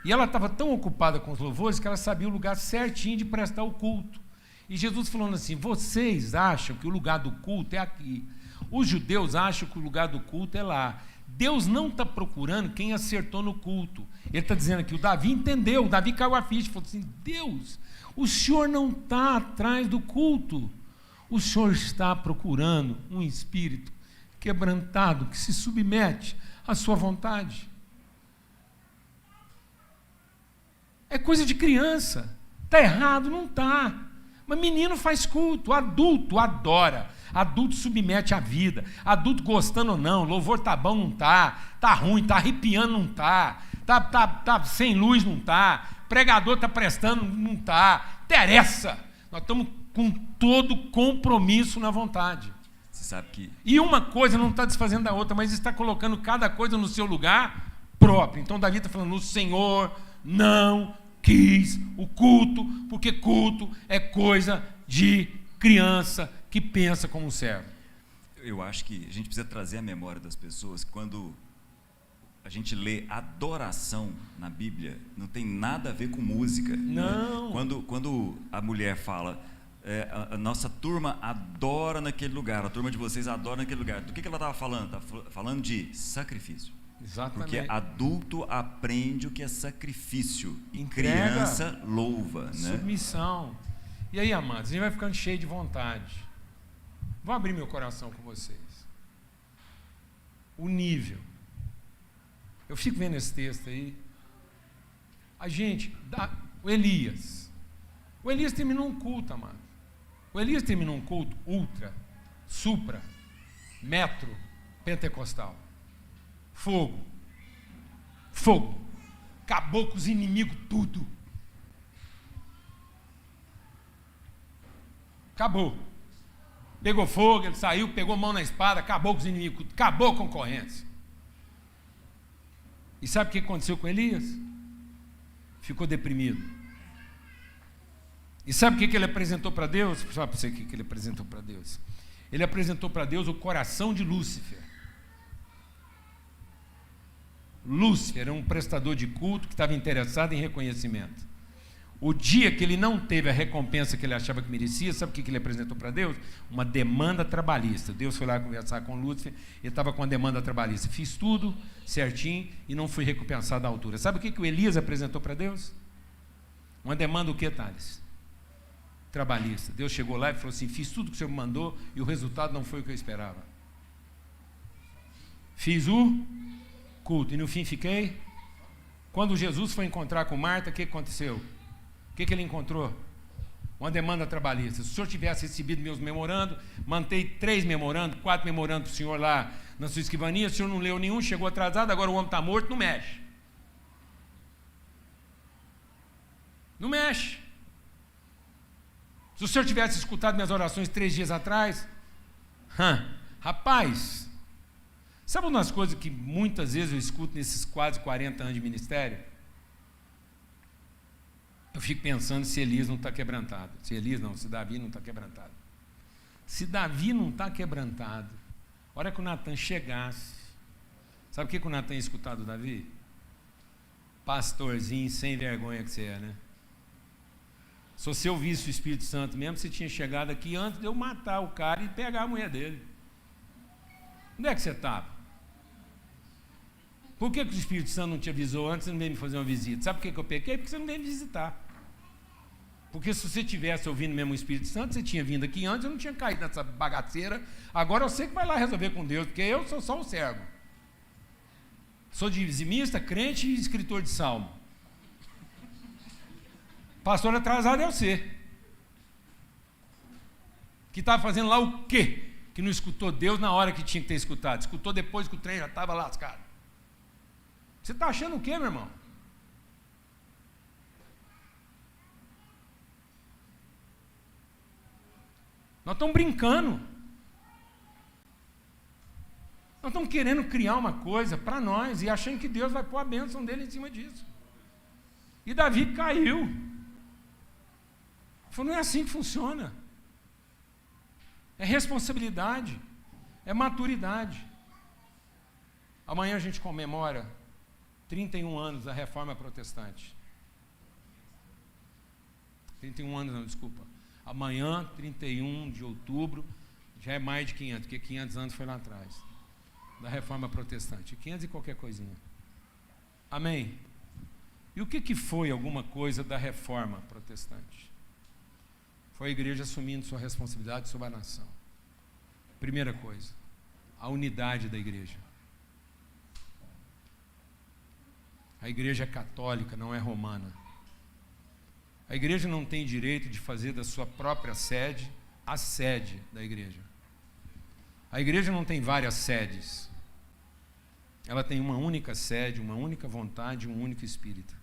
E ela estava tão ocupada com os louvores que ela sabia o lugar certinho de prestar o culto. E Jesus falando assim, vocês acham que o lugar do culto é aqui. Os judeus acham que o lugar do culto é lá. Deus não está procurando quem acertou no culto. Ele está dizendo aqui, o Davi entendeu, o Davi caiu a ficha, falou assim, Deus, o Senhor não está atrás do culto. O Senhor está procurando um espírito quebrantado, que se submete à sua vontade. É coisa de criança. Está errado? Não está. Mas menino faz culto, adulto adora, adulto submete à vida, adulto gostando ou não, louvor tá bom, não tá ruim, tá arrepiando, não tá sem luz, não tá, pregador tá prestando, não tá, interessa. Nós estamos com todo compromisso na vontade. Você sabe que... E uma coisa não está desfazendo da outra, mas está colocando cada coisa no seu lugar próprio. Então Davi está falando, o Senhor não quis o culto, porque culto é coisa de criança que pensa como um servo. Eu acho que a gente precisa trazer à memória das pessoas, quando a gente lê adoração na Bíblia, não tem nada a ver com música. Não. Né? Quando a mulher fala, a nossa turma adora naquele lugar, a turma de vocês adora naquele lugar, do que ela estava falando? Estava falando de sacrifício. Exatamente. Porque adulto aprende o que é sacrifício e Entrega, criança louva. Né? Submissão. E aí, amados, a gente vai ficando cheio de vontade. Vou abrir meu coração com vocês. O nível. Eu fico vendo esse texto aí. O Elias. O Elias terminou um culto, amado. O Elias terminou um culto ultra, supra, metro, pentecostal. Fogo. Fogo. Acabou com os inimigos tudo. Acabou. Pegou fogo, ele saiu, pegou mão na espada, acabou com os inimigos, acabou a concorrência. E sabe o que aconteceu com Elias? Ficou deprimido. E sabe o que ele apresentou para Deus? Vou falar para você o que ele apresentou para Deus. Ele apresentou para Deus o coração de Lúcifer. Lúcifer era um prestador de culto que estava interessado em reconhecimento. O dia que ele não teve a recompensa que ele achava que merecia, sabe o que ele apresentou para Deus? Uma demanda trabalhista. Deus foi lá conversar com Lúcifer, ele estava com a demanda trabalhista. Fiz tudo certinho e não fui recompensado à altura. Sabe o que o Elias apresentou para Deus? Uma demanda o quê, Thales? Trabalhista. Deus chegou lá e falou assim, fiz tudo que o Senhor me mandou e o resultado não foi o que eu esperava. Fiz o culto e no fim fiquei. Quando Jesus foi encontrar com Marta, o que aconteceu? O que ele encontrou? Uma demanda trabalhista. Se o senhor tivesse recebido meus memorandos, mantei 3 memorandos, 4 memorandos para o senhor lá na sua escrivania, o senhor não leu nenhum, chegou atrasado, agora o homem está morto, não mexe. Não mexe. Se o senhor tivesse escutado minhas orações 3 dias atrás, rapaz, sabe uma das coisas que muitas vezes eu escuto nesses quase 40 anos de ministério? Eu fico pensando se Elias não está quebrantado. Se Davi não está quebrantado. Se Davi não está quebrantado, a hora que o Natan chegasse, sabe o que o Natan ia escutar do Davi? Pastorzinho sem vergonha que você é, né? Se você ouvisse o Espírito Santo mesmo, você tinha chegado aqui antes de eu matar o cara e pegar a mulher dele. Onde é que você estava? Por que o Espírito Santo não te avisou antes e não veio me fazer uma visita? Sabe por que eu pequei? Porque você não veio me visitar. Porque se você tivesse ouvindo mesmo o Espírito Santo, você tinha vindo aqui antes, eu não tinha caído nessa bagaceira. Agora eu sei que vai lá resolver com Deus, porque eu sou só um servo. Sou dizimista, crente e escritor de salmo. Pastor atrasado é você. Que estava fazendo lá o quê? Que não escutou Deus na hora que tinha que ter escutado. Escutou depois que o trem já estava lascado. Você está achando o quê, meu irmão? Nós estamos brincando. Nós estamos querendo criar uma coisa para nós e achando que Deus vai pôr a bênção dele em cima disso. E Davi caiu. Ele falou, não é assim que funciona. É responsabilidade. É maturidade. Amanhã a gente comemora 31 anos da Reforma Protestante. 31 anos, não, desculpa. Amanhã, 31 de outubro, já é mais de 500, porque 500 anos foi lá atrás, da Reforma Protestante. 500 e qualquer coisinha. Amém? E o que foi alguma coisa da Reforma Protestante? Foi a igreja assumindo sua responsabilidade sobre a nação. Primeira coisa, a unidade da igreja. A igreja é católica, não é romana. A igreja não tem direito de fazer da sua própria sede a sede da igreja. A igreja não tem várias sedes. Ela tem uma única sede, uma única vontade, um único espírito.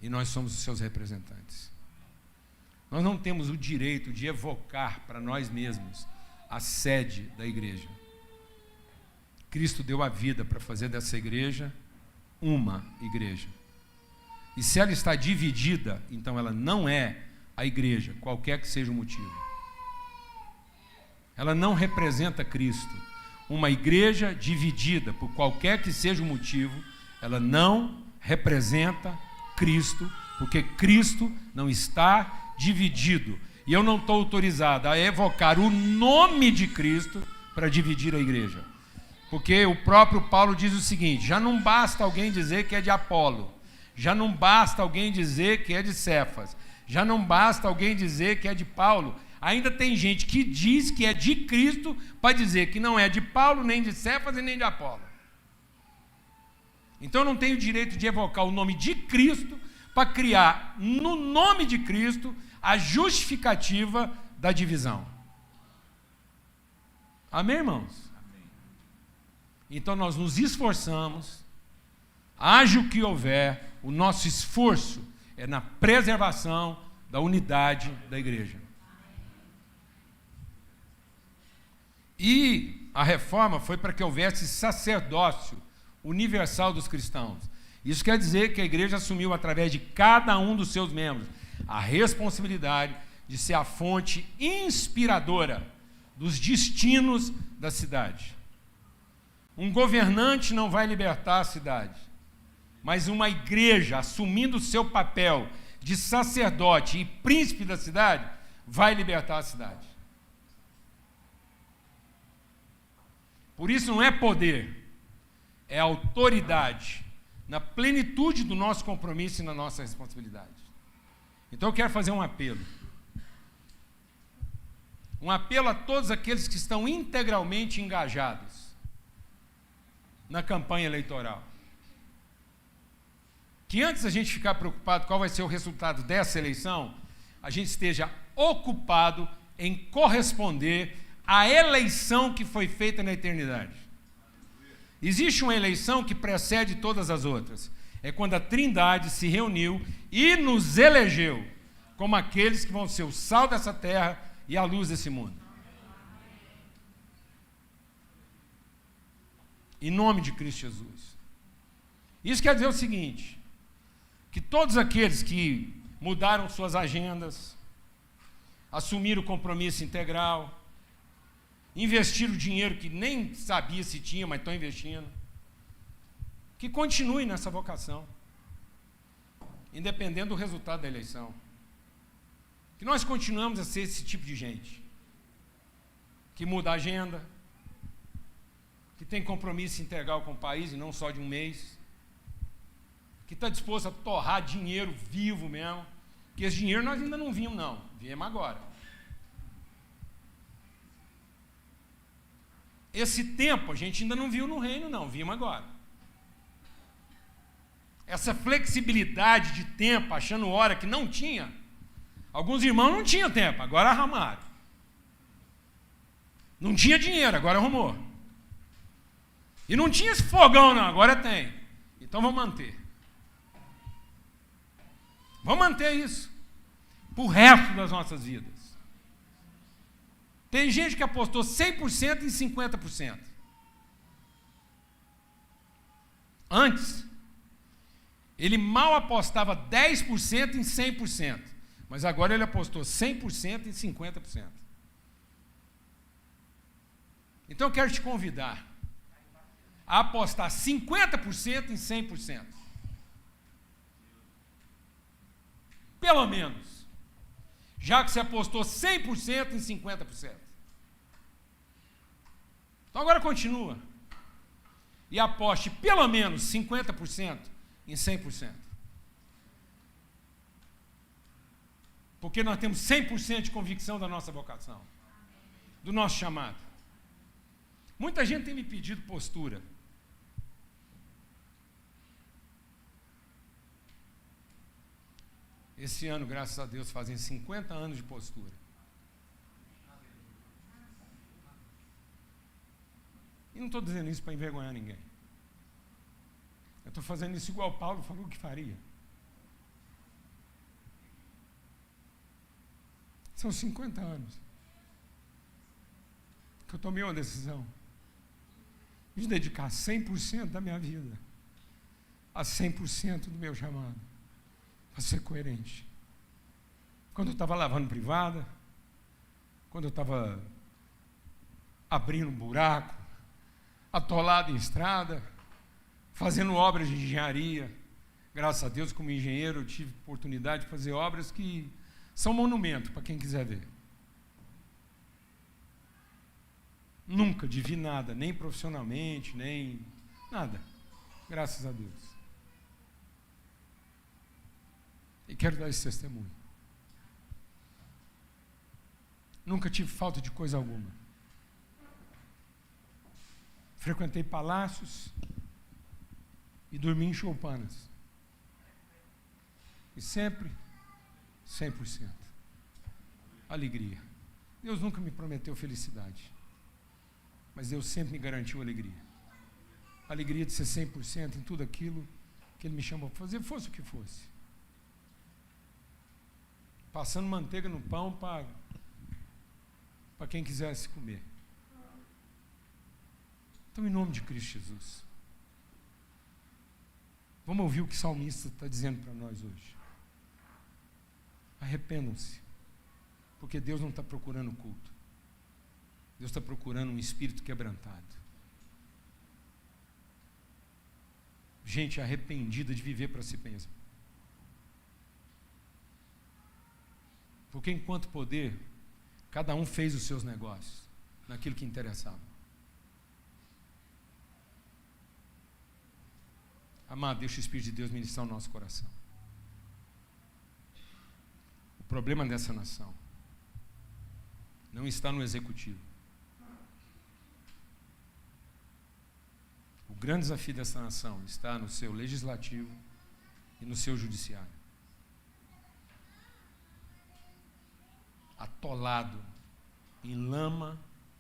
E nós somos os seus representantes. Nós não temos o direito de evocar para nós mesmos a sede da igreja. Cristo deu a vida para fazer dessa igreja uma igreja. E se ela está dividida, então ela não é a igreja, qualquer que seja o motivo. Ela não representa Cristo. Uma igreja dividida, por qualquer que seja o motivo, ela não representa Cristo, porque Cristo não está dividido. E eu não estou autorizado a evocar o nome de Cristo para dividir a igreja. Porque o próprio Paulo diz o seguinte: já não basta alguém dizer que é de Apolo, já não basta alguém dizer que é de Cefas, já não basta alguém dizer que é de Paulo. Ainda tem gente que diz que é de Cristo para dizer que não é de Paulo, nem de Cefas e nem de Apolo. Então eu não tenho o direito de evocar o nome de Cristo para criar no nome de Cristo a justificativa da divisão. Amém, irmãos? Amém. Então nós nos esforçamos, haja o que houver, o nosso esforço é na preservação da unidade da igreja. E a reforma foi para que houvesse sacerdócio universal dos cristãos. Isso quer dizer que a igreja assumiu, através de cada um dos seus membros, a responsabilidade de ser a fonte inspiradora dos destinos da cidade. Um governante não vai libertar a cidade, mas uma igreja, assumindo o seu papel de sacerdote e príncipe da cidade, vai libertar a cidade. Por isso não é poder, é autoridade, na plenitude do nosso compromisso e na nossa responsabilidade. Então eu quero fazer um apelo. Um apelo a todos aqueles que estão integralmente engajados na campanha eleitoral. Que antes da gente ficar preocupado qual vai ser o resultado dessa eleição, a gente esteja ocupado em corresponder à eleição que foi feita na eternidade. Existe uma eleição que precede todas as outras. É quando a Trindade se reuniu e nos elegeu como aqueles que vão ser o sal dessa terra e a luz desse mundo. Em nome de Cristo Jesus. Isso quer dizer o seguinte: que todos aqueles que mudaram suas agendas, assumiram o compromisso integral, investiram dinheiro que nem sabia se tinha, mas estão investindo, que continuem nessa vocação, independente do resultado da eleição. Que nós continuamos a ser esse tipo de gente, que muda a agenda, que tem compromisso integral com o país e não só de um mês, que está disposto a torrar dinheiro vivo mesmo, que esse dinheiro nós ainda não vimos não, viemos agora. Esse tempo a gente ainda não viu no reino não, vimos agora. Essa flexibilidade de tempo, achando hora que não tinha, alguns irmãos não tinham tempo, agora arrumaram. Não tinha dinheiro, agora arrumou. E não tinha esse fogão não, agora tem. Então vamos manter. Vamos manter isso para o resto das nossas vidas. Tem gente que apostou 100% em 50%. Antes, ele mal apostava 10% em 100%. Mas agora ele apostou 100% em 50%. Então eu quero te convidar a apostar 50% em 100%. Pelo menos. Já que você apostou 100% em 50%. Então agora continua. E aposte pelo menos 50% em 100%. Porque nós temos 100% de convicção da nossa vocação, do nosso chamado. Muita gente tem me pedido postura. Esse ano, graças a Deus, fazem 50 anos de postura. E não estou dizendo isso para envergonhar ninguém. Eu estou fazendo isso igual Paulo falou que faria. São 50 anos que eu tomei uma decisão de dedicar 100% da minha vida a 100% do meu chamado, para ser coerente. Quando eu estava lavando privada, quando eu estava abrindo um buraco, atolado em estrada, fazendo obras de engenharia. Graças a Deus, como engenheiro, eu tive oportunidade de fazer obras que são monumento para quem quiser ver. Nunca devi nada, nem profissionalmente, nem nada. Graças a Deus. E quero dar esse testemunho. Nunca tive falta de coisa alguma. Frequentei palácios e dormi em choupanas. E sempre 100%. Alegria. Deus nunca me prometeu felicidade, mas Deus sempre me garantiu alegria. Alegria de ser 100% em tudo aquilo que Ele me chamou para fazer, fosse o que fosse. Passando manteiga no pão para quem quisesse comer. Então, em nome de Cristo Jesus, vamos ouvir o que o salmista está dizendo para nós hoje. Arrependam-se, porque Deus não está procurando culto. Deus está procurando um espírito quebrantado. Gente arrependida de viver para si mesma. Porque enquanto poder, cada um fez os seus negócios, naquilo que interessava. Amado, deixa o Espírito de Deus ministrar o nosso coração. O problema dessa nação não está no executivo. O grande desafio dessa nação está no seu legislativo e no seu judiciário. Atolado em lama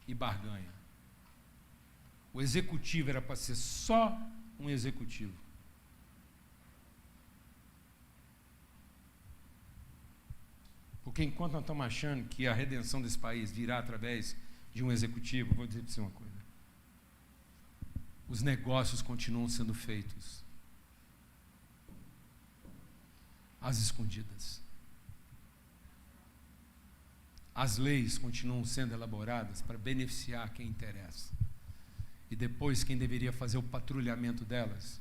e barganha. O executivo era para ser só um executivo. Porque enquanto nós estamos achando que a redenção desse país virá através de um executivo, vou dizer para você uma coisa. Os negócios continuam sendo feitos às escondidas. As leis continuam sendo elaboradas para beneficiar quem interessa. E depois, quem deveria fazer o patrulhamento delas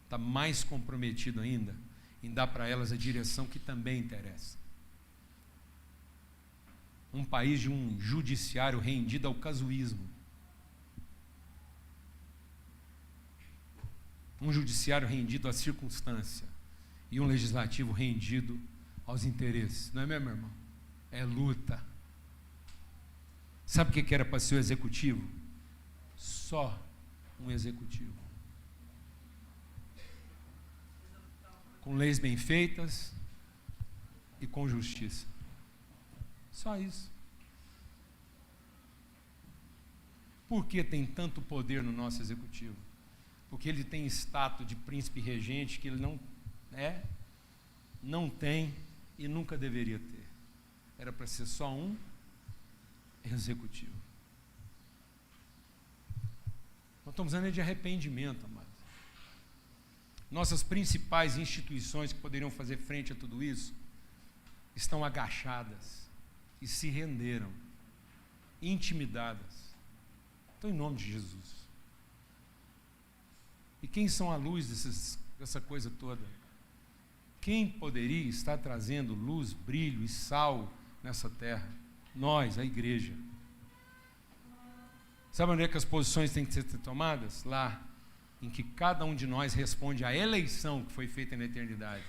está mais comprometido ainda em dar para elas a direção que também interessa. Um país de um judiciário rendido ao casuísmo. Um judiciário rendido à circunstância. E um legislativo rendido aos interesses. Não é mesmo, irmão? É luta. Sabe o que era para ser o executivo? Só um executivo. Com leis bem feitas e com justiça. Só isso. Por que tem tanto poder no nosso executivo? Porque ele tem status de príncipe regente que ele não tem e nunca deveria ter. Era para ser só um executivo. Nós estamos falando de arrependimento, amados. Nossas principais instituições que poderiam fazer frente a tudo isso estão agachadas e se renderam, intimidadas. Então, em nome de Jesus. E quem são a luz dessa coisa toda? Quem poderia estar trazendo luz, brilho e sal nessa terra? Nós, a igreja. Sabe onde é que as posições têm que ser tomadas? Lá, em que cada um de nós responde à eleição que foi feita na eternidade.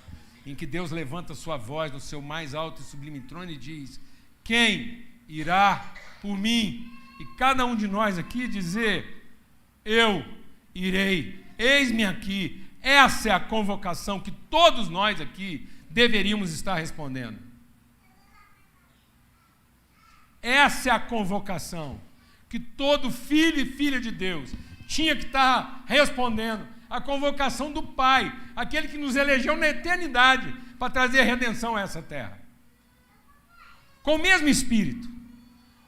Em que Deus levanta sua voz no seu mais alto e sublime trono e diz: quem irá por mim? E cada um de nós aqui dizer: eu irei, eis-me aqui. Essa é a convocação que todos nós aqui deveríamos estar respondendo. Essa é a convocação que todo filho e filha de Deus tinha que estar respondendo. A convocação do Pai, aquele que nos elegeu na eternidade para trazer redenção a essa terra. com o mesmo espírito,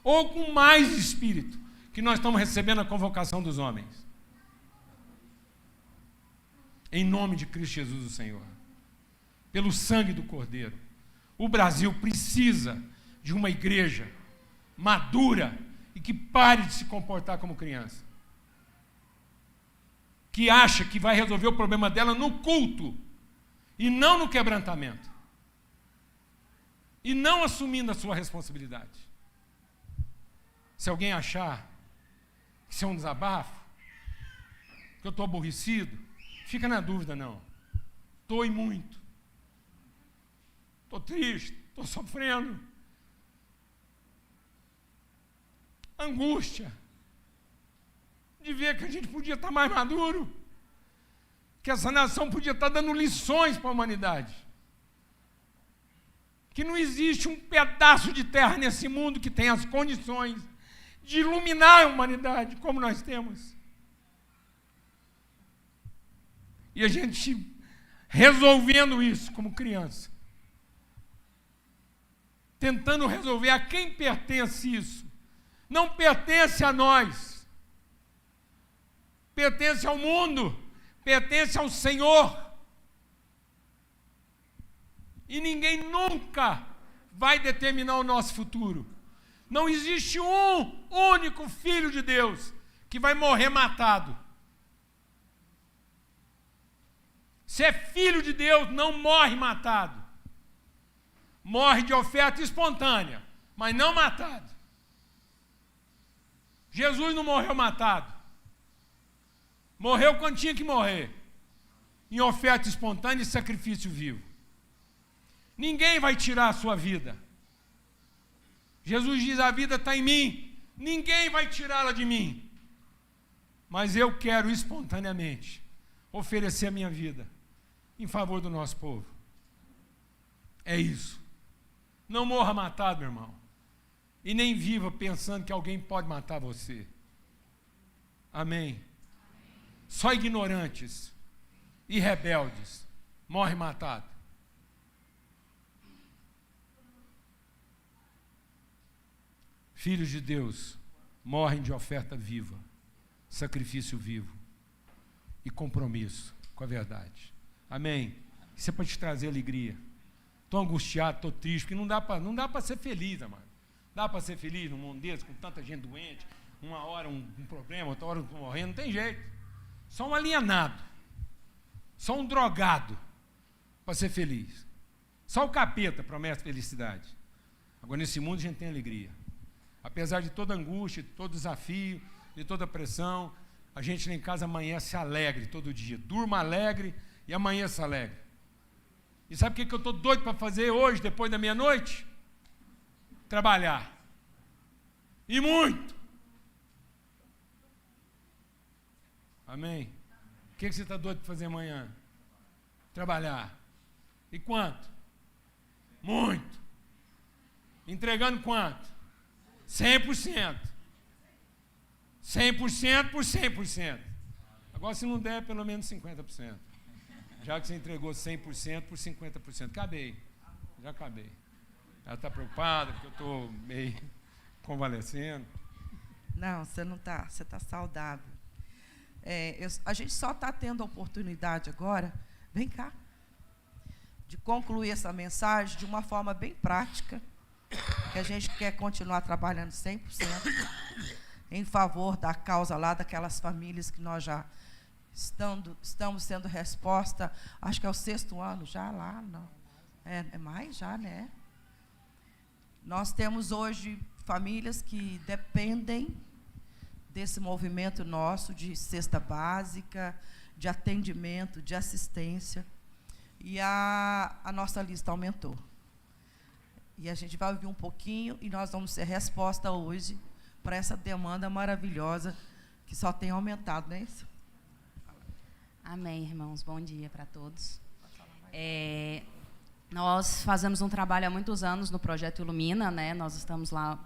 ou com mais espírito, que nós estamos recebendo a convocação dos homens. Em nome de Cristo Jesus, o Senhor. Pelo sangue do Cordeiro. O Brasil precisa de uma igreja madura e que pare de se comportar como criança. Que acha que vai resolver o problema dela no culto e não no quebrantamento. E não assumindo a sua responsabilidade. Se alguém achar que isso é um desabafo, que eu estou aborrecido, fica na dúvida, não. Estou e muito. Estou triste, estou sofrendo. Angústia de ver que a gente podia estar mais maduro, que essa nação podia estar dando lições para a humanidade, que não existe um pedaço de terra nesse mundo que tenha as condições de iluminar a humanidade como nós temos. E a gente resolvendo isso como criança, tentando resolver a quem pertence isso. Não pertence a nós, pertence ao mundo, pertence ao Senhor. E ninguém nunca vai determinar o nosso futuro. Não existe um único filho de Deus que vai morrer matado. Se é filho de Deus, não morre matado. Morre de oferta espontânea, mas não matado. Jesus não morreu matado. Morreu quando tinha que morrer. Em oferta espontânea e sacrifício vivo. Ninguém vai tirar a sua vida. Jesus diz: a vida está em mim. Ninguém vai tirá-la de mim. Mas eu quero espontaneamente oferecer a minha vida em favor do nosso povo. É isso. Não morra matado, meu irmão. E nem viva pensando que alguém pode matar você. Amém. Só ignorantes e rebeldes morrem matados. Filhos de Deus morrem de oferta viva, sacrifício vivo e compromisso com a verdade. Amém? Isso é para te trazer alegria. Estou angustiado, estou triste, porque não dá para ser feliz, amado. Dá para ser feliz num mundo desse, com tanta gente doente, uma hora um problema, outra hora morrendo, não tem jeito. Só um alienado, só um drogado para ser feliz. Só o capeta promete felicidade. Agora, nesse mundo a gente tem alegria. Apesar de toda angústia, de todo desafio, de toda pressão, a gente lá em casa amanhece alegre todo dia. Durma alegre e amanheça alegre. E sabe o que eu estou doido para fazer hoje, depois da meia-noite? Trabalhar. E muito. Amém? O que você está doido para fazer amanhã? Trabalhar. E quanto? Muito. Entregando quanto? 100%. 100% por 100%. Agora, se não der, pelo menos 50%. Já que você entregou 100% por 50%. Acabei. Já acabei. Ela está preocupada porque eu estou meio convalescendo. Não, você não está. Você está saudável. A gente só está tendo a oportunidade agora, vem cá, de concluir essa mensagem de uma forma bem prática, que a gente quer continuar trabalhando 100% em favor da causa lá daquelas famílias que nós já estamos sendo resposta, acho que é o 6º ano já lá, não. É mais já, né? Nós temos hoje famílias que dependem desse movimento nosso de cesta básica, de atendimento, de assistência, e a nossa lista aumentou. E a gente vai ouvir um pouquinho e nós vamos ser resposta hoje para essa demanda maravilhosa que só tem aumentado, não é isso? Amém, irmãos. Bom dia para todos. Nós fazemos um trabalho há muitos anos no Projeto Ilumina, né? Nós estamos lá.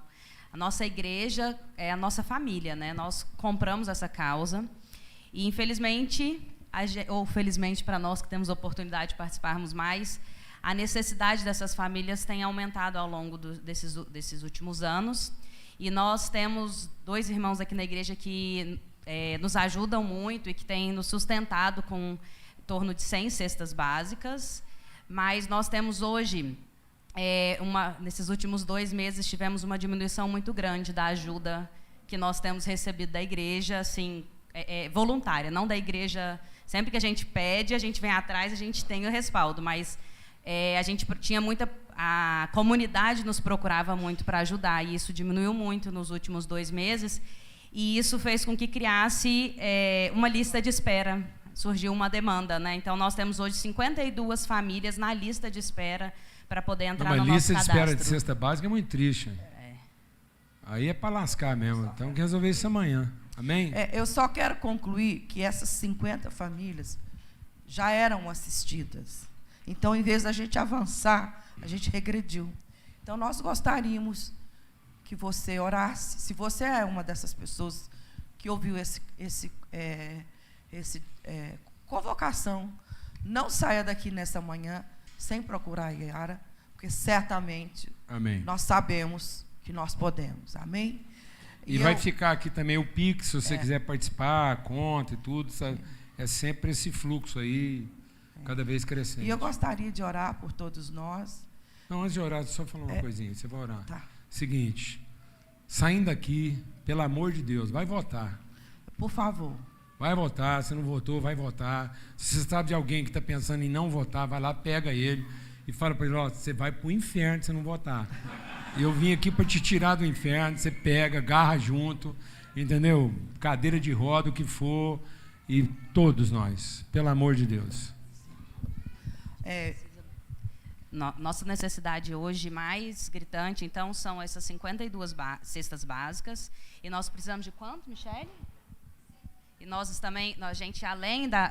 A nossa igreja é a nossa família, né? Nós compramos essa causa e, infelizmente, ou felizmente para nós que temos a oportunidade de participarmos mais, a necessidade dessas famílias tem aumentado ao longo desses últimos anos. E nós temos 2 irmãos aqui na igreja que nos ajudam muito e que têm nos sustentado com em torno de 100 cestas básicas. Mas nós temos hoje, nesses últimos 2 meses, tivemos uma diminuição muito grande da ajuda que nós temos recebido da igreja, assim, voluntária, não da igreja. Sempre que a gente pede, a gente vem atrás, a gente tem o respaldo, mas a gente tinha a comunidade nos procurava muito para ajudar, e isso diminuiu muito nos últimos 2 meses, e isso fez com que criasse uma lista de espera. Surgiu uma demanda, né? Então, nós temos hoje 52 famílias na lista de espera para poder entrar no nosso cadastro. Uma lista de espera de cesta básica é muito triste. Aí é para lascar mesmo. Então, tem que resolver isso amanhã. Amém? Eu só quero concluir que essas 50 famílias já eram assistidas. Então, em vez da gente avançar, a gente regrediu. Então, nós gostaríamos que você orasse. Se você é uma dessas pessoas que ouviu esse convocação, não saia daqui nessa manhã sem procurar a Yara, porque certamente nós sabemos que nós podemos. Amém? E vai ficar aqui também o Pix, se você quiser participar, a conta e tudo. Sabe? É sempre esse fluxo aí, cada vez crescendo. E eu gostaria de orar por todos nós. Não, antes de orar, só falar uma coisinha. Você vai orar. Tá. Seguinte, saindo daqui, pelo amor de Deus, vai votar. Por favor. Vai votar, se não votou, vai votar. Se você sabe de alguém que está pensando em não votar, vai lá, pega ele e fala para ele, você vai para o inferno se não votar. Eu vim aqui para te tirar do inferno, você pega, agarra junto, entendeu? Cadeira de roda, o que for, e todos nós, pelo amor de Deus. Nossa necessidade hoje mais gritante, então, são essas 52 cestas básicas. E nós precisamos de quanto, Michele? E nós também, a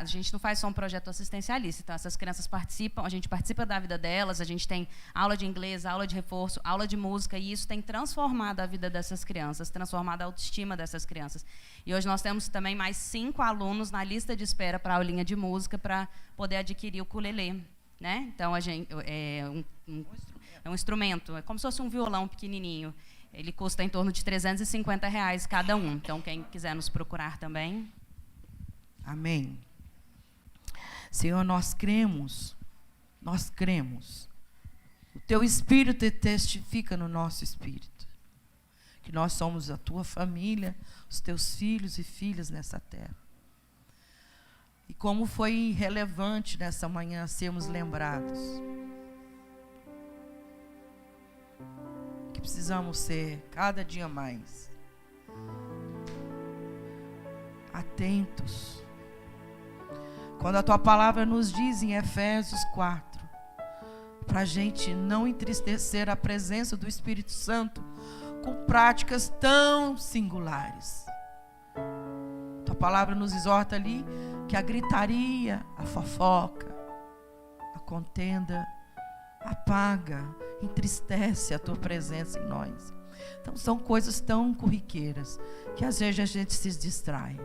gente não faz só um projeto assistencialista, então essas crianças participam, a gente participa da vida delas, a gente tem aula de inglês, aula de reforço, aula de música, e isso tem transformado a vida dessas crianças, transformado a autoestima dessas crianças. E hoje nós temos também mais 5 alunos na lista de espera para a aulinha de música para poder adquirir o ukulele, né? Então, é um instrumento, é como se fosse um violão pequenininho. Ele custa em torno de R$350 cada um. Então, quem quiser nos procurar também. Amém. Senhor, nós cremos. O Teu Espírito testifica no nosso espírito que nós somos a Tua família, os Teus filhos e filhas nessa terra. E como foi relevante nessa manhã sermos lembrados que precisamos ser cada dia mais atentos. Quando a Tua palavra nos diz em Efésios 4, para a gente não entristecer a presença do Espírito Santo com práticas tão singulares. Tua palavra nos exorta ali que a gritaria, a fofoca, a contenda apaga, entristece a Tua presença em nós. Então são coisas tão corriqueiras que às vezes a gente se distrai.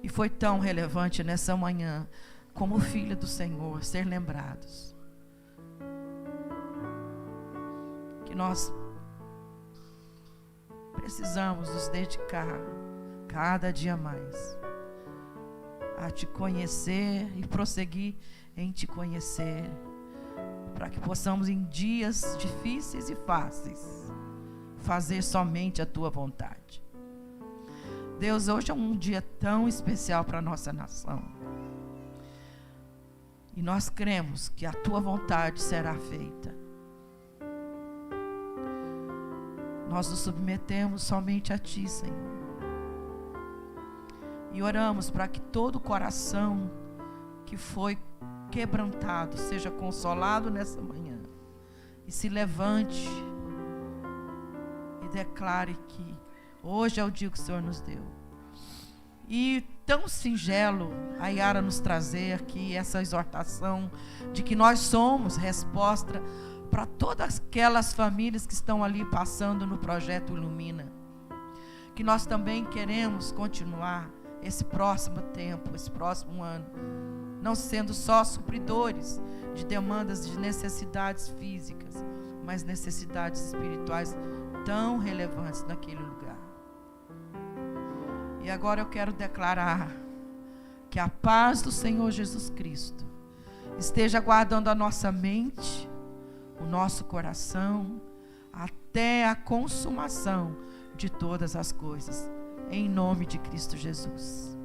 E foi tão relevante nessa manhã, como filha do Senhor, ser lembrados que nós precisamos nos dedicar cada dia mais a Te conhecer e prosseguir em Te conhecer, para que possamos em dias difíceis e fáceis fazer somente a Tua vontade. Deus, hoje é um dia tão especial para a nossa nação. E nós cremos que a Tua vontade será feita. Nós nos submetemos somente a Ti, Senhor. E oramos para que todo coração que foi quebrantado seja consolado nessa manhã. E se levante e declare que hoje é o dia que o Senhor nos deu. E tão singelo a Yara nos trazer aqui essa exortação de que nós somos resposta para todas aquelas famílias que estão ali passando no projeto Ilumina. Que nós também queremos continuar esse próximo tempo, esse próximo ano, não sendo só supridores de demandas, de necessidades físicas, mas necessidades espirituais tão relevantes naquele lugar. E agora eu quero declarar que a paz do Senhor Jesus Cristo esteja guardando a nossa mente, o nosso coração, até a consumação de todas as coisas, em nome de Cristo Jesus.